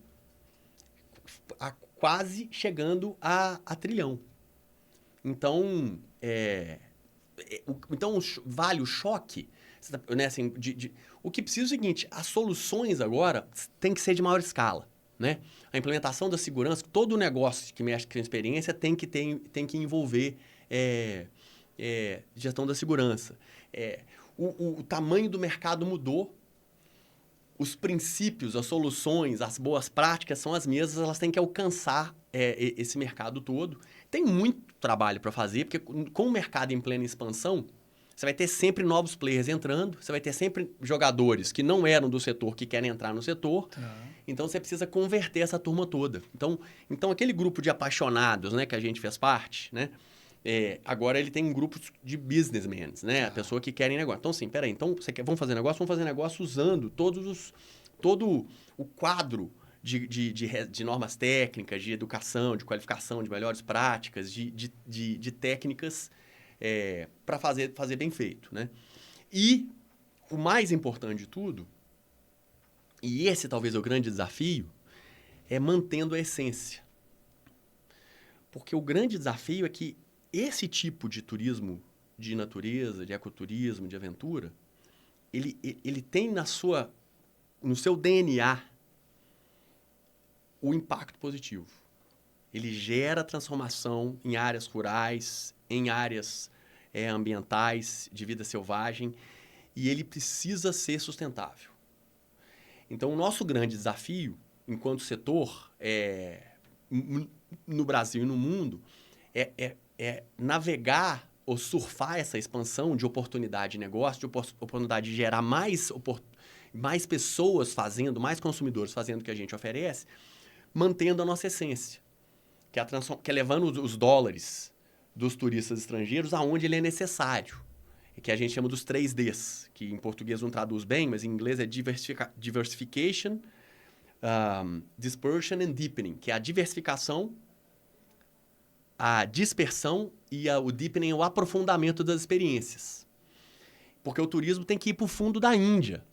quase chegando a trilhão. Então, vale o choque. Né, assim, o que precisa é o seguinte: as soluções agora têm que ser de maior escala. Né? A implementação da segurança, todo o negócio que mexe com a experiência tem que envolver gestão da segurança. O tamanho do mercado mudou. Os princípios, as soluções, as boas práticas são as mesmas, elas têm que alcançar esse mercado todo. Tem muito trabalho para fazer, porque com o mercado em plena expansão, você vai ter sempre novos players entrando, você vai ter sempre jogadores que não eram do setor que querem entrar no setor. Tá. Então, você precisa converter essa turma toda. Então aquele grupo de apaixonados, né, que a gente fez parte, né, agora ele tem um grupo de businessmen, né? A pessoa que querem negócio. Então, assim, peraí, vamos fazer negócio? Vamos fazer negócio usando todo o quadro de normas técnicas, de educação, de qualificação, de melhores práticas, de técnicas para fazer bem feito, né? E o mais importante de tudo, e esse talvez é o grande desafio, é mantendo a essência. Porque o grande desafio é que esse tipo de turismo de natureza, de ecoturismo, de aventura, ele tem no seu DNA o impacto positivo. Ele gera transformação em áreas rurais, em áreas ambientais, de vida selvagem, e ele precisa ser sustentável. Então, o nosso grande desafio enquanto setor, no Brasil e no mundo, é navegar ou surfar essa expansão de oportunidade de negócio, de oportunidade de gerar mais pessoas fazendo, mais consumidores fazendo o que a gente oferece, mantendo a nossa essência, que é levando os dólares dos turistas estrangeiros aonde ele é necessário, que a gente chama dos 3Ds, que em português não traduz bem, mas em inglês é diversification, dispersion and deepening, que é a diversificação, a dispersão e o deepening é o aprofundamento das experiências. Porque o turismo tem que ir para o fundo da Índia,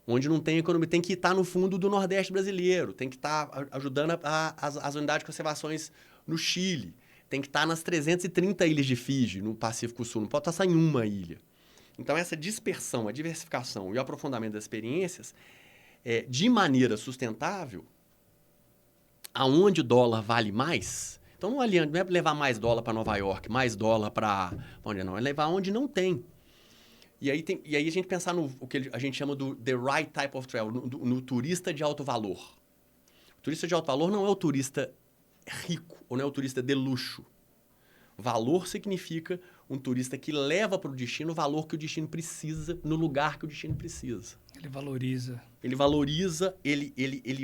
onde não tem economia, tem que estar no fundo do Nordeste brasileiro, tem que estar ajudando as unidades de conservações no Chile, tem que estar nas 330 ilhas de Fiji, no Pacífico Sul, não pode estar só em uma ilha. Então, essa dispersão, a diversificação e o aprofundamento das experiências, de maneira sustentável, aonde o dólar vale mais. Então, não é levar mais dólar para Nova York, mais dólar para onde não, é levar onde não tem. E aí a gente pensar no o que a gente chama do the right type of travel, no turista de alto valor. O turista de alto valor não é o turista rico, ou não é o turista de luxo. Valor significa um turista que leva para o destino o valor que o destino precisa, no lugar que o destino precisa. Ele valoriza. Ele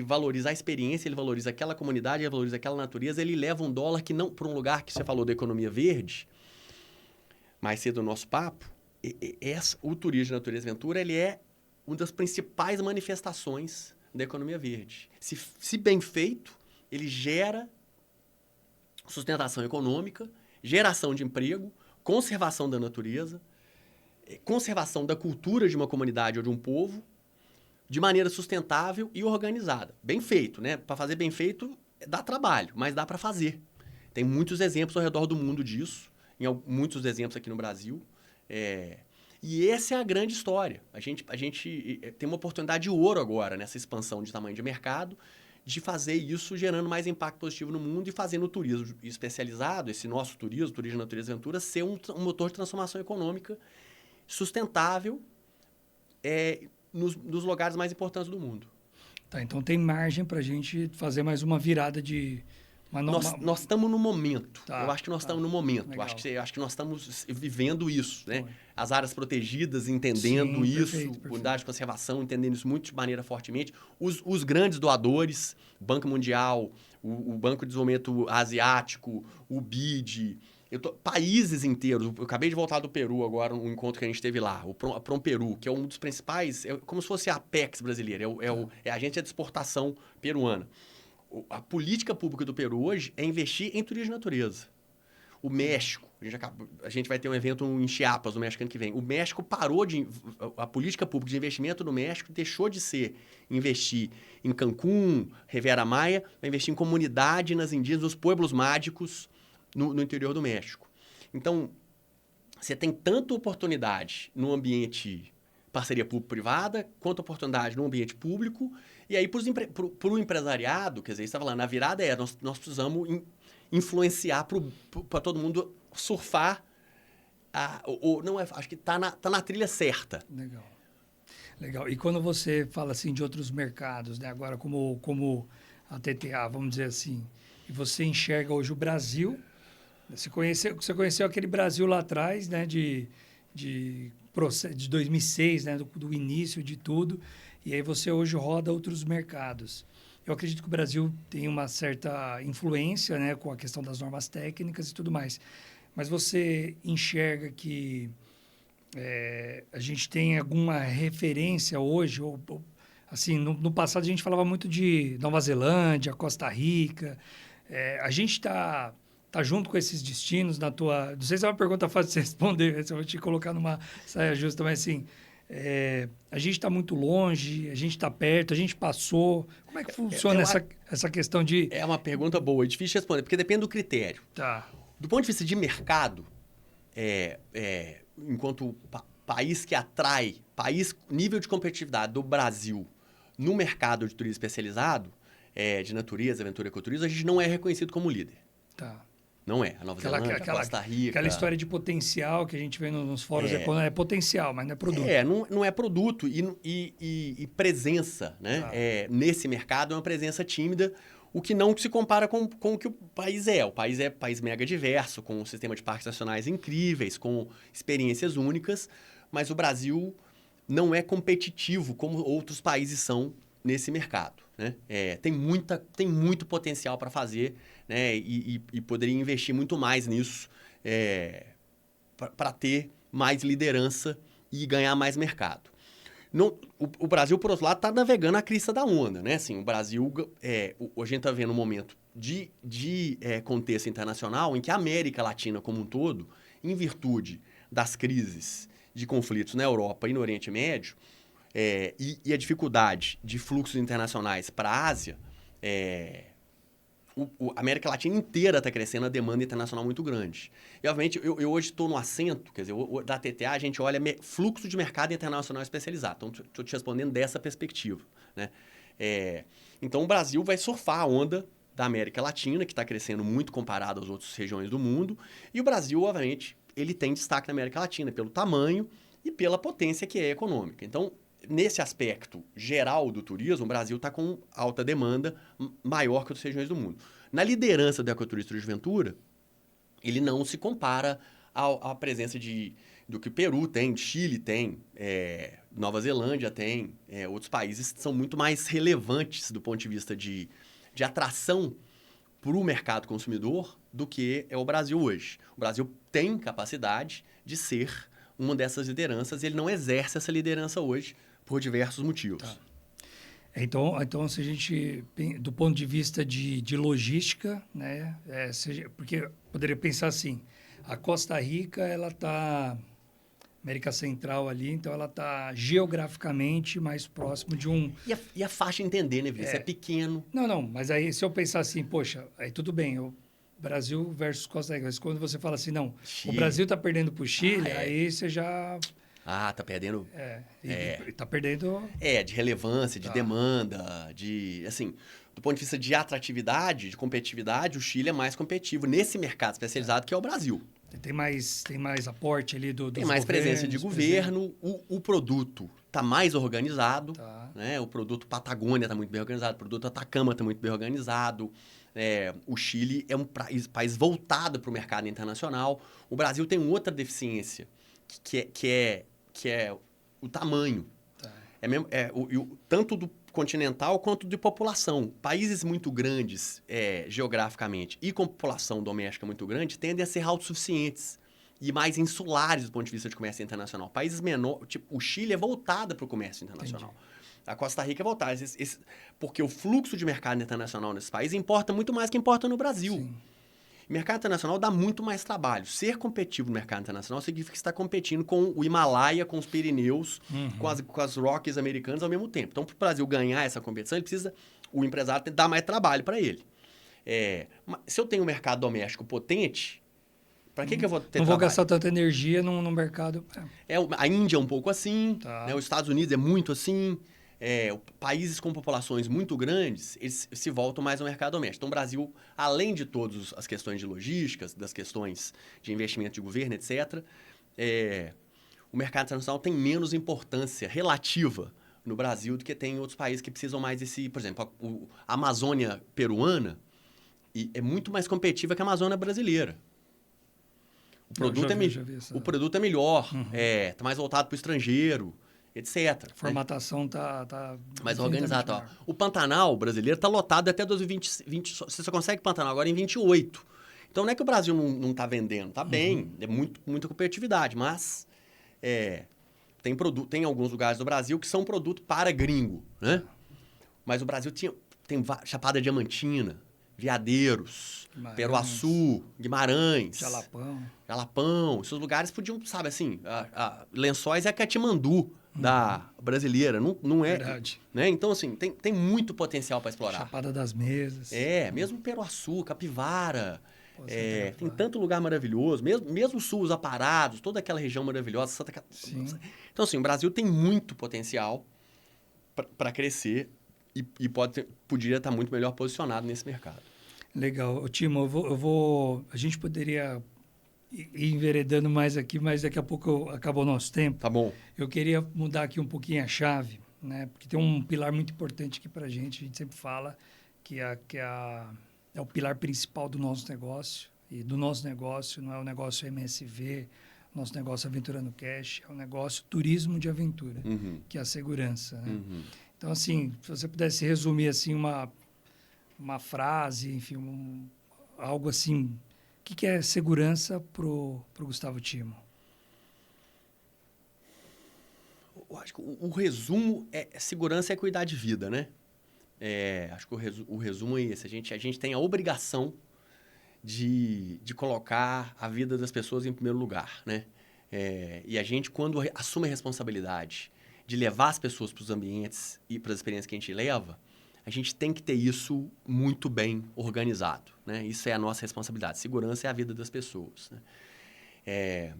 valoriza a experiência, ele valoriza aquela comunidade, ele valoriza aquela natureza, ele leva um dólar que não para um lugar que você falou da economia verde, mais cedo no nosso papo, o turismo de natureza e aventura, ele é uma das principais manifestações da economia verde. Se bem feito, ele gera sustentação econômica, geração de emprego, conservação da natureza, conservação da cultura de uma comunidade ou de um povo, de maneira sustentável e organizada. Bem feito, né? Para fazer bem feito, dá trabalho, mas dá para fazer. Tem muitos exemplos ao redor do mundo disso, muitos exemplos aqui no Brasil. E essa é a grande história. A gente tem uma oportunidade de ouro agora nessa expansão de tamanho de mercado, de fazer isso gerando mais impacto positivo no mundo e fazendo o turismo especializado, esse nosso turismo de natureza e aventura, ser um motor de transformação econômica sustentável nos lugares mais importantes do mundo. Tá, então tem margem para a gente fazer mais uma virada de... Nós estamos no momento. Tá, eu acho que nós estamos no momento. Legal. Acho que nós estamos vivendo isso, né? As áreas protegidas entendendo Sim, isso, perfeito. unidade de conservação entendendo isso muito de maneira fortemente. Os grandes doadores, Banco Mundial, o Banco de Desenvolvimento Asiático, o BID, países inteiros. Eu acabei de voltar do Peru agora, um encontro que a gente teve lá, o Promperu, que é um dos principais, como se fosse a Apex brasileira, é a agência de exportação peruana. A política pública do Peru hoje é investir em turismo de natureza. O México, a gente vai ter um evento em Chiapas, no México ano que vem. O México parou a política pública de investimento no México deixou de ser investir em Cancún, Riviera Maya, vai investir em comunidade nas indígenas, nos pueblos mágicos no interior do México. Então, você tem tanta oportunidade no ambiente parceria público-privada, quanto oportunidade no ambiente público. E aí, para o empresariado, quer dizer, você está falando, a virada nós precisamos influenciar para todo mundo surfar. Acho que está na trilha certa. Legal. E quando você fala assim de outros mercados, né? Agora como a TTA, vamos dizer assim, e você enxerga hoje o Brasil, você conheceu aquele Brasil lá atrás, né? De 2006, né? Do início de tudo. E aí você hoje roda outros mercados. Eu acredito que o Brasil tem uma certa influência, né, com a questão das normas técnicas e tudo mais. Mas você enxerga que a gente tem alguma referência hoje? Assim, no passado a gente falava muito de Nova Zelândia, Costa Rica. A gente está junto com esses destinos na tua... Não sei se é uma pergunta fácil de você responder, se eu vou te colocar numa saia justa, mas assim... a gente está muito longe, a gente está perto, a gente passou. Como é que funciona essa questão de... É uma pergunta boa, é difícil de responder, porque depende do critério. Tá. Do ponto de vista de mercado, enquanto país que atrai, nível de competitividade do Brasil no mercado de turismo especializado, de natureza, aventura e ecoturismo, a gente não é reconhecido como líder. Tá. Não é. A Nova Zelândia, a Costa Rica... Aquela história de potencial que a gente vê nos fóruns econômicos, é potencial, mas não é produto. Não é produto e presença, né? Nesse mercado é uma presença tímida, o que não se compara com o que o país é. O país é um país mega diverso, com um sistema de parques nacionais incríveis, com experiências únicas, mas o Brasil não é competitivo como outros países são nesse mercado, né? Tem muito potencial para fazer, né? E poderia investir muito mais nisso para ter mais liderança e ganhar mais mercado. O Brasil, por outro lado, está navegando a crista da onda, né? Assim, o Brasil, a gente está vendo um momento de contexto internacional em que a América Latina como um todo, em virtude das crises de conflitos na Europa e no Oriente Médio, e a dificuldade de fluxos internacionais para a Ásia, a América Latina inteira está crescendo a demanda internacional muito grande. E, obviamente, eu hoje estou no assento, quer dizer, da TTA a gente olha fluxo de mercado internacional especializado. Então, estou te respondendo dessa perspectiva, né? Então, o Brasil vai surfar a onda da América Latina, que está crescendo muito comparado às outras regiões do mundo. E o Brasil, obviamente, ele tem destaque na América Latina pelo tamanho e pela potência que é econômica. Então, nesse aspecto geral do turismo, o Brasil está com alta demanda maior que outras regiões do mundo. Na liderança do ecoturismo de Ventura, ele não se compara à presença do que o Peru tem, Chile tem, Nova Zelândia tem, outros países são muito mais relevantes do ponto de vista de atração para o mercado consumidor do que é o Brasil hoje. O Brasil tem capacidade de ser uma dessas lideranças e ele não exerce essa liderança hoje por diversos motivos. Tá. Então, se a gente, do ponto de vista de logística, né, porque poderia pensar assim, a Costa Rica, ela está América Central ali, então ela está geograficamente mais próximo de um... E a faixa entender, né, Vinícius? É pequeno. Não, mas aí se eu pensar assim, poxa, aí tudo bem, Brasil versus Costa Rica, mas quando você fala assim, não, Chile. O Brasil está perdendo para o Chile, aí você já... tá perdendo... Está perdendo... de relevância, de demanda, assim, do ponto de vista de atratividade, de competitividade, o Chile é mais competitivo nesse mercado especializado que é o Brasil. Tem mais aporte ali dos Tem mais presença de governo, o produto está mais organizado, né? O produto Patagônia está muito bem organizado, o produto Atacama está muito bem organizado. O Chile é um país voltado para o mercado internacional. O Brasil tem outra deficiência, que é o tamanho. Tanto do continental quanto de população. Países muito grandes geograficamente e com população doméstica muito grande tendem a ser autossuficientes e mais insulares do ponto de vista de comércio internacional. Países menores, tipo o Chile é voltado para o comércio internacional. Entendi. A Costa Rica é voltada. Porque o fluxo de mercado internacional nesse país importa muito mais que importa no Brasil. Sim. O mercado internacional dá muito mais trabalho. Ser competitivo no mercado internacional significa que você está competindo com o Himalaia, com os Pirineus, com as Rockies americanas ao mesmo tempo. Então, para o Brasil ganhar essa competição, o empresário tem que dar mais trabalho para ele. Se eu tenho um mercado doméstico potente, para que eu vou ter Não trabalho? vou gastar tanta energia no mercado. A Índia é um pouco assim, Tá. né? Os Estados Unidos é muito assim. Países com populações muito grandes, eles se voltam mais ao mercado doméstico. Então, o Brasil, além de todas as questões de logísticas, das questões de investimento de governo, etc., o mercado internacional tem menos importância relativa no Brasil do que tem em outros países que precisam mais desse... Por exemplo, a Amazônia peruana é muito mais competitiva que a Amazônia brasileira. O produto é melhor, tá mais voltado para o estrangeiro, etc. A formatação tá mais organizada. O Pantanal brasileiro está lotado até 2020. Você só consegue Pantanal agora em 28. Então, não é que o Brasil não está vendendo. Está bem, é muita competitividade. Mas tem alguns lugares do Brasil que são produto para gringo, né? Mas o Brasil tem Chapada Diamantina, Veadeiros, Peruaçu, Guimarães, Jalapão. Esses lugares podiam, sabe assim, Lençóis é a Catimandu da brasileira, não é? Verdade. Né? Então, assim, tem muito potencial para explorar. Chapada das Mesas. Mesmo Peruaçu, Capivara. Tem tanto lugar maravilhoso, mesmo o sul, os Aparados, toda aquela região maravilhosa, Santa Catarina. Então, assim, o Brasil tem muito potencial para crescer e poderia estar muito melhor posicionado nesse mercado. Legal. Ô, Timo, a gente poderia ir enveredando mais aqui, mas daqui a pouco acabou o nosso tempo. Tá bom. Eu queria mudar aqui um pouquinho a chave, né? Porque tem um pilar muito importante aqui para a gente sempre fala é o pilar principal do nosso negócio. E do nosso negócio não é o negócio MSV, nosso negócio Aventura no Cash, é o negócio turismo de aventura, que é a segurança, né? Então, assim, se você pudesse resumir assim uma frase, enfim, algo assim, o que é segurança pro Gustavo Timo? Eu acho que o resumo segurança é cuidar de vida, né? Acho que o resumo é esse. A gente tem a obrigação de colocar a vida das pessoas em primeiro lugar, né? E a gente, quando assume a responsabilidade de levar as pessoas para os ambientes e para as experiências que a gente leva, a gente tem que ter isso muito bem organizado, né? Isso é a nossa responsabilidade. Segurança é a vida das pessoas, né?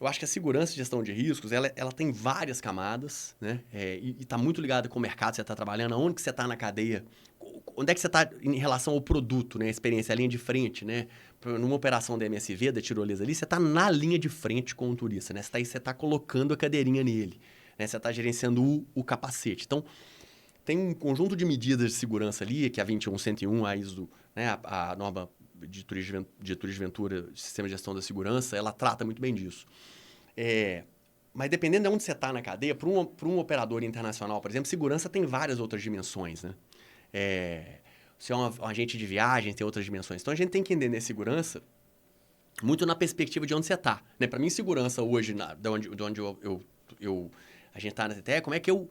Eu acho que a segurança e gestão de riscos, ela tem várias camadas, né? E está muito ligada com o mercado que você está trabalhando, onde que você está na cadeia, onde é que você está em relação ao produto, né? A experiência, a linha de frente, né? Numa operação da MSV, da tirolesa ali, você está na linha de frente com o turista, né? Você está colocando a cadeirinha nele, né? Você está gerenciando o capacete. Então, tem um conjunto de medidas de segurança ali, que é a 21101, a ISO, né? A norma de turismo de aventura, sistema de gestão da segurança, ela trata muito bem disso. Mas dependendo de onde você está na cadeia, para um operador internacional, por exemplo, segurança tem várias outras dimensões, né? Se é um agente de viagem, tem outras dimensões. Então, a gente tem que entender segurança muito na perspectiva de onde você está, né? Para mim, segurança hoje, de onde a gente está na TTE, como é que eu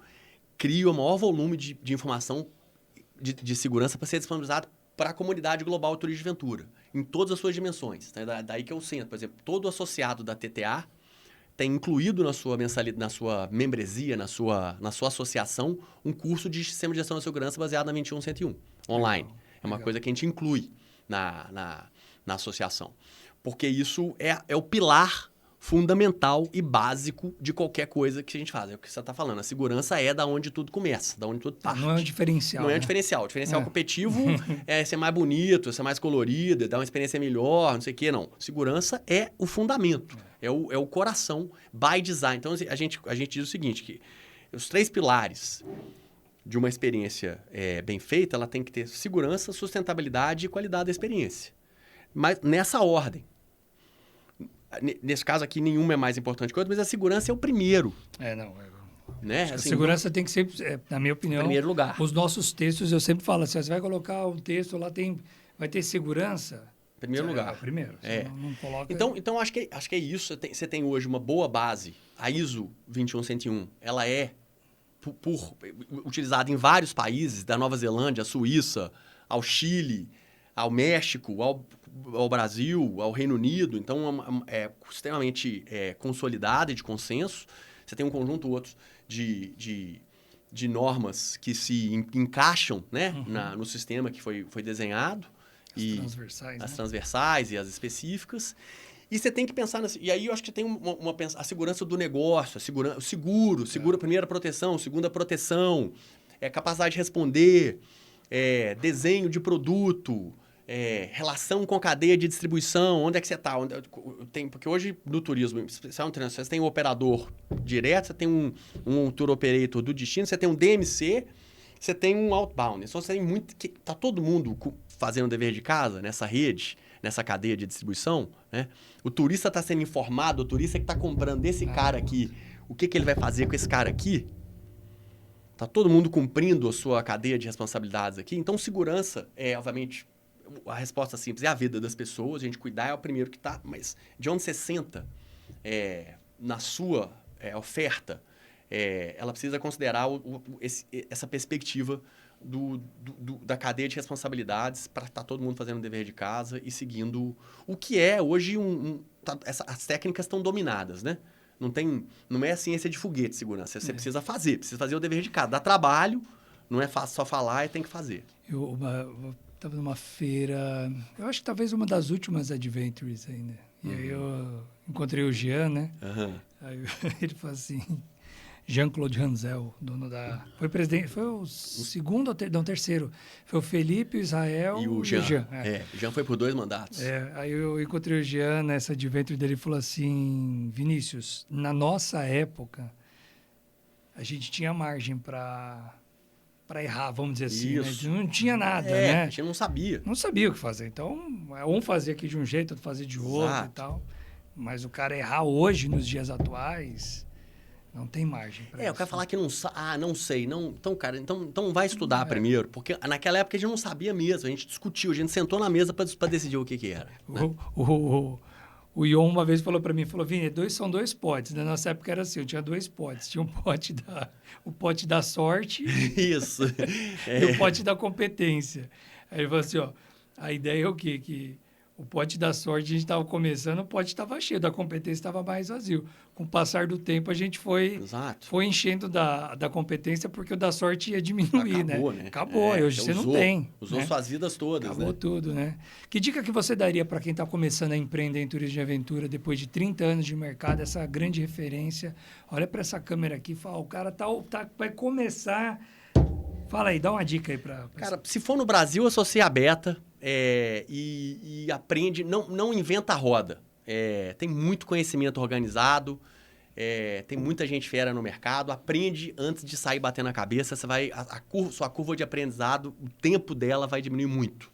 crio o maior volume de informação de segurança para ser disponibilizado para a comunidade global turismo de aventura, em todas as suas dimensões. Né? Daí que eu sinto, por exemplo, todo associado da TTA tem incluído na sua mensalidade, na sua membresia, na sua associação, um curso de sistema de gestão da segurança baseado na 21101, online. Legal. É uma coisa que a gente inclui na associação. Porque isso é o pilar fundamental e básico de qualquer coisa que a gente faz. É o que você está falando. A segurança é da onde tudo começa, da onde tudo parte. Não é um diferencial. Não é um diferencial. O diferencial competitivo é ser mais bonito, ser mais colorido, dar uma experiência melhor, não sei o quê. Não. Segurança é o fundamento. É o coração by design. Então, a gente diz o seguinte, que os 3 pilares de uma experiência bem feita, ela tem que ter segurança, sustentabilidade e qualidade da experiência. Mas nessa ordem. Nesse caso aqui, nenhuma é mais importante que a outra, mas a segurança é o primeiro. Né? Assim, a segurança tem que ser, na minha opinião... Em primeiro lugar. Os nossos textos, eu sempre falo assim, você vai colocar um texto, lá vai ter segurança... Primeiro lugar. Primeiro. Não coloca... Então acho que é isso. Você tem hoje uma boa base. A ISO 21101, ela é utilizada em vários países, da Nova Zelândia, à Suíça, ao Chile, ao México, ao Brasil, ao Reino Unido. Então, é extremamente consolidada e de consenso. Você tem um conjunto outro de normas que se encaixam, né, no sistema que foi desenhado. As transversais e as específicas. E você tem que pensar... E aí, eu acho que tem a segurança do negócio, o seguro, primeira proteção, segunda proteção, capacidade de responder, desenho de produto... relação com a cadeia de distribuição, onde é que você está? Porque hoje, no turismo, você tem um operador direto, você tem um tour operator do destino, você tem um DMC, você tem um outbound. Então, você tem está todo mundo fazendo o dever de casa nessa rede, nessa cadeia de distribuição, né? O turista está sendo informado, o turista que está comprando desse cara aqui, o que ele vai fazer com esse cara aqui? Está todo mundo cumprindo a sua cadeia de responsabilidades aqui? Então, segurança obviamente... A resposta simples é a vida das pessoas, a gente cuidar é o primeiro que está, mas de onde você senta na sua oferta, ela precisa considerar essa perspectiva da cadeia de responsabilidades para estar todo mundo fazendo o dever de casa e seguindo o que é hoje as técnicas estão dominadas, né? Não é a ciência de foguete segurança, você precisa fazer o dever de casa, dá trabalho, não é fácil só falar e tem que fazer. Eu estava numa feira, eu acho que talvez uma das últimas Adventures ainda. E aí eu encontrei o Jean, né? Aí ele falou assim, Jean-Claude Ranzel, dono da... Foi presidente, foi o segundo, não, terceiro. Foi o Felipe, o Israel E o Jean. O Jean foi por 2 mandatos. Aí eu encontrei o Jean nessa adventure dele e falou assim, Vinícius, na nossa época, a gente tinha margem para errar, vamos dizer assim. Isso. Né? Não tinha nada, né? A gente não sabia. Não sabia o que fazer. Então, um fazia aqui de um jeito, outro fazia de outro Exato. e tal. Mas o cara errar hoje, nos dias atuais, não tem margem para isso. Eu quero falar que não sabe. Não sei. Não, então, cara, então vai estudar primeiro. Porque naquela época a gente não sabia mesmo. A gente discutiu, a gente sentou na mesa para decidir o que era. Né? O Ion uma vez falou para mim, Vini, são 2 potes. Na nossa época era assim, eu tinha 2 potes. Tinha o pote da sorte Isso. E o pote da competência. Aí ele falou assim, a ideia é o quê? Que o pote da sorte a gente estava começando, o pote estava cheio, da competência estava mais vazio. Com o passar do tempo, a gente foi enchendo da competência, porque o da sorte ia diminuir, acabou, né? Né? Acabou, hoje você não tem. Usou né? suas vidas todas, Acabou tudo, né? Que dica que você daria para quem está começando a empreender em turismo de aventura, depois de 30 anos de mercado, essa grande referência? Olha para essa câmera aqui e fala, o cara vai começar... Fala aí, dá uma dica aí para... Cara, se for no Brasil, associa a beta e aprende, não inventa a roda. Tem muito conhecimento organizado, tem muita gente fera no mercado, aprende antes de sair batendo a cabeça, você vai, sua curva de aprendizado, o tempo dela vai diminuir muito.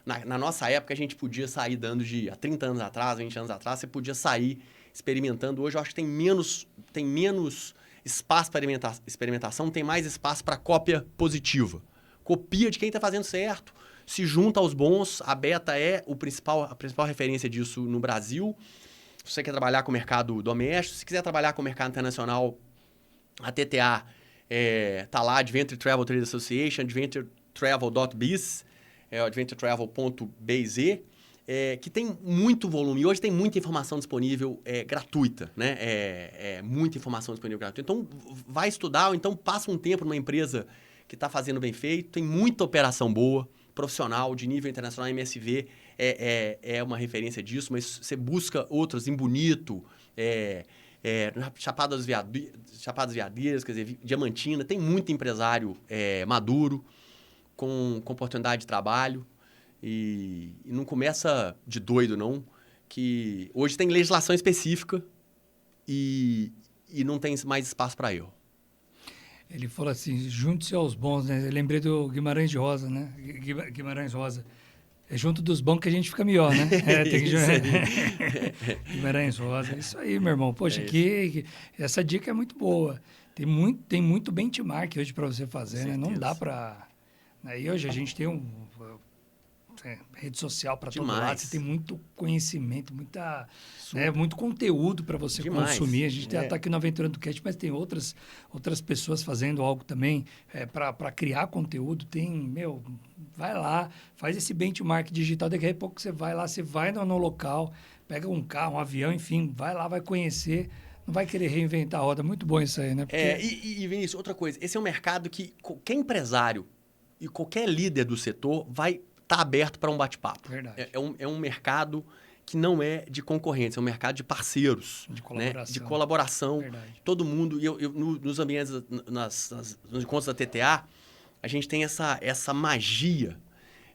Na nossa época, a gente podia sair há 30 anos atrás, 20 anos atrás, você podia sair experimentando. Hoje, eu acho que tem menos espaço para experimentação, tem mais espaço para cópia positiva. Copia de quem está fazendo certo, se junta aos bons. A Beta é a principal referência disso no Brasil. Se você quer trabalhar com o mercado doméstico, se quiser trabalhar com o mercado internacional, a TTA está lá, Adventure Travel Trade Association, adventuretravel.biz, adventuretravel.bz, que tem muito volume. E hoje tem muita informação disponível gratuita, né? Muita informação disponível gratuita. Então, vai estudar ou então passa um tempo numa empresa que está fazendo bem feito. Tem muita operação boa, profissional, de nível internacional. MSV é uma referência disso, mas você busca outras em Bonito, Chapadas Veadeiras, quer dizer, Diamantina. Tem muito empresário maduro, com oportunidade de trabalho. E não começa de doido, não. Que hoje tem legislação específica e não tem mais espaço para erro. Ele falou assim, junte-se aos bons, né? Eu lembrei do Guimarães de Rosa, né? Guimarães Rosa. É junto dos bons que a gente fica melhor, né? Tem que... Guimarães Rosa. Isso aí, meu irmão. Poxa, essa dica é muito boa. Tem muito benchmark hoje para você fazer, né? Não dá para... E hoje a gente tem rede social para todo lado, você tem muito conhecimento, muito conteúdo para você consumir. A gente está aqui no Aventurando Cast, mas tem outras pessoas fazendo algo também para criar conteúdo. Vai lá, faz esse benchmark digital, daqui a pouco você vai lá, você vai no local, pega um carro, um avião, enfim, vai lá, vai conhecer, não vai querer reinventar a roda. Muito bom isso aí, né? Porque... Vinícius, outra coisa, esse é um mercado que qualquer empresário e qualquer líder do setor vai estar aberto para um bate-papo. Verdade. É um mercado que não é de concorrência, é um mercado de parceiros. De colaboração. Né? De colaboração. Verdade. Todo mundo... nos ambientes, nos encontros da TTA, a gente tem essa magia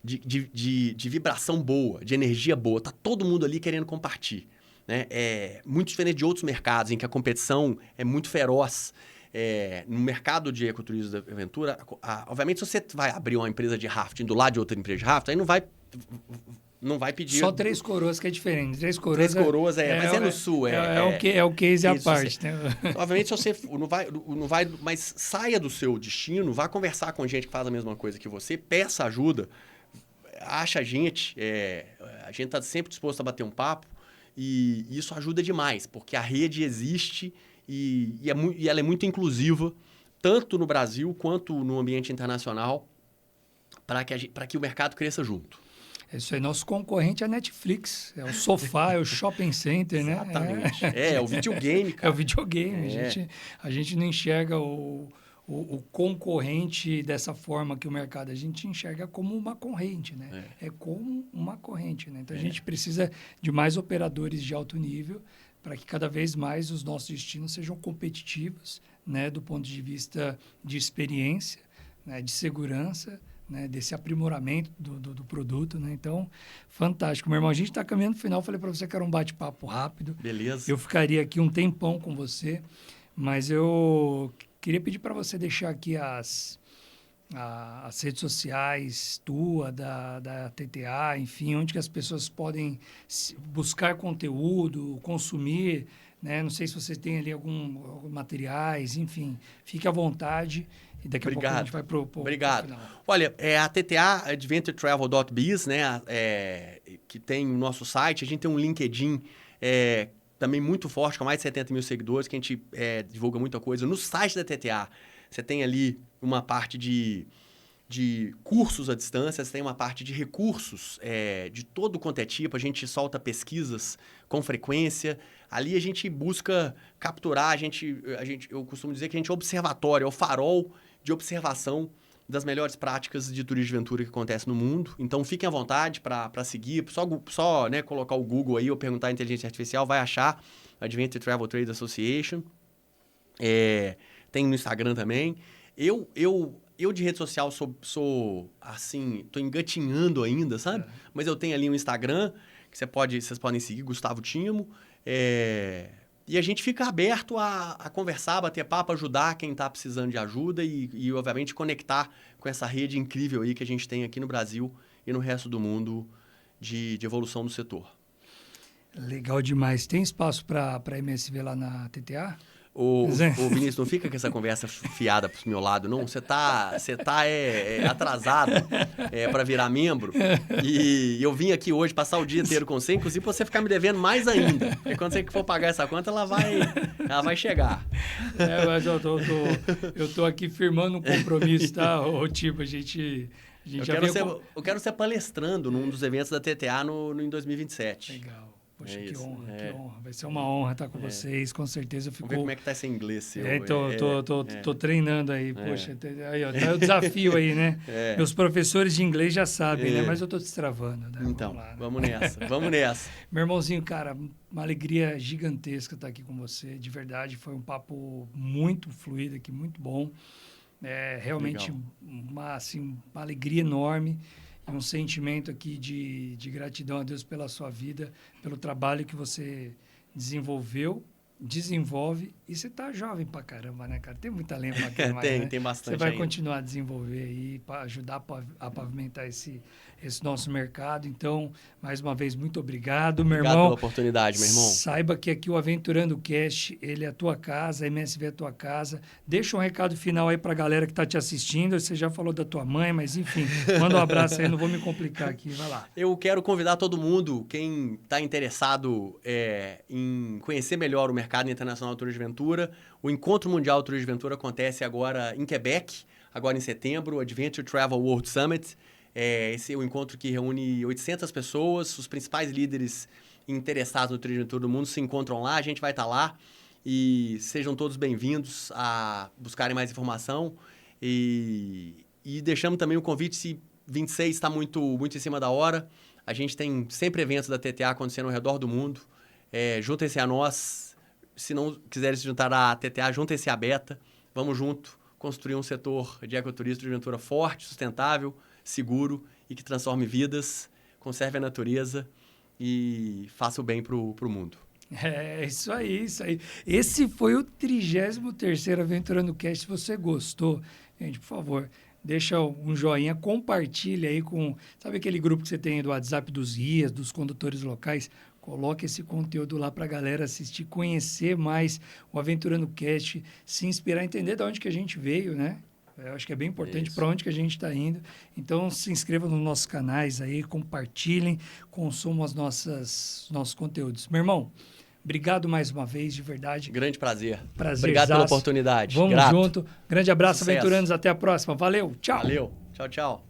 de vibração boa, de energia boa. Tá todo mundo ali querendo compartilhar. Né? É muito diferente de outros mercados em que a competição é muito feroz. No mercado de ecoturismo da aventura, obviamente, se você vai abrir uma empresa de rafting do lado de outra empresa de rafting, aí não vai pedir... Só Três Coroas que é diferente. Três Coroas mas no sul. É o case à parte. Né? Obviamente, se você não vai... Mas saia do seu destino, vá conversar com gente que faz a mesma coisa que você, peça ajuda, acha a gente está sempre disposto a bater um papo, e isso ajuda demais, porque a rede existe... E ela é muito inclusiva, tanto no Brasil quanto no ambiente internacional, para que o mercado cresça junto. Isso aí, nosso concorrente é a Netflix, é o sofá, é o shopping center, né? Exatamente. É o videogame, cara. É o videogame. A gente não enxerga o concorrente dessa forma que o mercado, a gente enxerga como uma corrente, né? É como uma corrente, né? Então, a gente precisa de mais operadores de alto nível para que cada vez mais os nossos destinos sejam competitivos, né, do ponto de vista de experiência, né, de segurança, né, desse aprimoramento do produto, né? Então, fantástico. Meu irmão, a gente está caminhando para o final. Falei para você que era um bate-papo rápido. Beleza. Eu ficaria aqui um tempão com você, mas eu queria pedir para você deixar aqui as redes sociais da TTA, enfim, onde que as pessoas podem buscar conteúdo, consumir, né? Não sei se você tem ali algum materiais, enfim, fique à vontade. E daqui a pouco a gente vai pro final. Olha, a TTA, AdventureTravel.biz, né? Que tem o nosso site. A gente tem um LinkedIn também muito forte, com mais de 70 mil seguidores, que a gente divulga muita coisa. No site da TTA, você tem ali uma parte de cursos à distância, você tem uma parte de recursos de todo quanto é tipo. A gente solta pesquisas com frequência. Ali a gente busca capturar, eu costumo dizer que a gente é observatório, é o farol de observação das melhores práticas de turismo de aventura que acontece no mundo. Então, fiquem à vontade para seguir. Só né, colocar o Google aí ou perguntar a inteligência artificial, vai achar Adventure Travel Trade Association. Tem no Instagram também. Eu de rede social sou assim, tô engatinhando ainda, sabe? Mas eu tenho ali um Instagram que vocês podem seguir, Gustavo Timo. E a gente fica aberto a conversar, bater papo, ajudar quem está precisando de ajuda e, obviamente, conectar com essa rede incrível aí que a gente tem aqui no Brasil e no resto do mundo de evolução do setor. Legal demais. Tem espaço para MSV lá na TTA? Ô, Vinícius, não fica com essa conversa fiada pro meu lado, não. Você tá atrasado para virar membro. E eu vim aqui hoje passar o dia inteiro com você, inclusive pra você ficar me devendo mais ainda. Porque quando você for pagar essa conta, ela vai chegar. Mas eu tô aqui firmando um compromisso, tá? Tipo, eu quero ser palestrando num dos eventos da TTA em 2027. Legal. Poxa, que honra. Vai ser uma honra estar com vocês, com certeza. Vamos ver como é que tá esse inglês seu. Tô treinando aí, poxa. Aí, ó, tá o desafio aí, né? Meus professores de inglês já sabem, né? Mas eu tô destravando. Né? Então, vamos nessa. Meu irmãozinho, cara, uma alegria gigantesca estar aqui com você. De verdade, foi um papo muito fluido aqui, muito bom. Realmente uma alegria enorme. Um sentimento aqui de gratidão a Deus pela sua vida, pelo trabalho que você desenvolve. E você tá jovem pra caramba, né, cara? Tem muito talento pra caramba. Tem bastante. Você vai continuar a desenvolver aí, para ajudar a pavimentar esse nosso mercado. Então, mais uma vez, muito obrigado, meu irmão. Obrigado pela oportunidade, meu irmão. Saiba que aqui o Aventurando Cast, ele é a tua casa, a MSV é a tua casa. Deixa um recado final aí pra galera que tá te assistindo. Você já falou da tua mãe, mas enfim, manda um abraço aí, não vou me complicar aqui, vai lá. Eu quero convidar todo mundo, quem está interessado em conhecer melhor o mercado internacional do turismo de aventura. O Encontro Mundial do Turismo de Aventura acontece agora em Quebec, agora em setembro, o Adventure Travel World Summit. Esse é o encontro que reúne 800 pessoas, os principais líderes interessados no turismo de aventura do mundo se encontram lá, a gente vai estar lá e sejam todos bem-vindos a buscarem mais informação e deixamos também o convite, se 26 está muito, muito em cima da hora, a gente tem sempre eventos da TTA acontecendo ao redor do mundo, juntem-se a nós, se não quiserem se juntar à TTA, juntem-se à Beta, vamos junto construir um setor de ecoturismo de aventura forte, sustentável, seguro e que transforme vidas, conserve a natureza e faça o bem para o mundo. Isso aí. Esse foi o 33º Aventurando Cast. Se você gostou, gente, por favor, deixa um joinha, compartilha aí com... Sabe aquele grupo que você tem do WhatsApp dos guias, dos condutores locais? Coloque esse conteúdo lá para a galera assistir, conhecer mais o Aventurando Cast, se inspirar, entender de onde que a gente veio, né? Eu acho que é bem importante para onde que a gente está indo. Então, se inscrevam nos nossos canais aí, compartilhem, consumam nossos conteúdos. Meu irmão, obrigado mais uma vez, de verdade. Grande prazer. Obrigado pela oportunidade. Vamos junto. Grande abraço, Sucesso. Aventurandos. Até a próxima. Valeu. Tchau. Valeu. Tchau.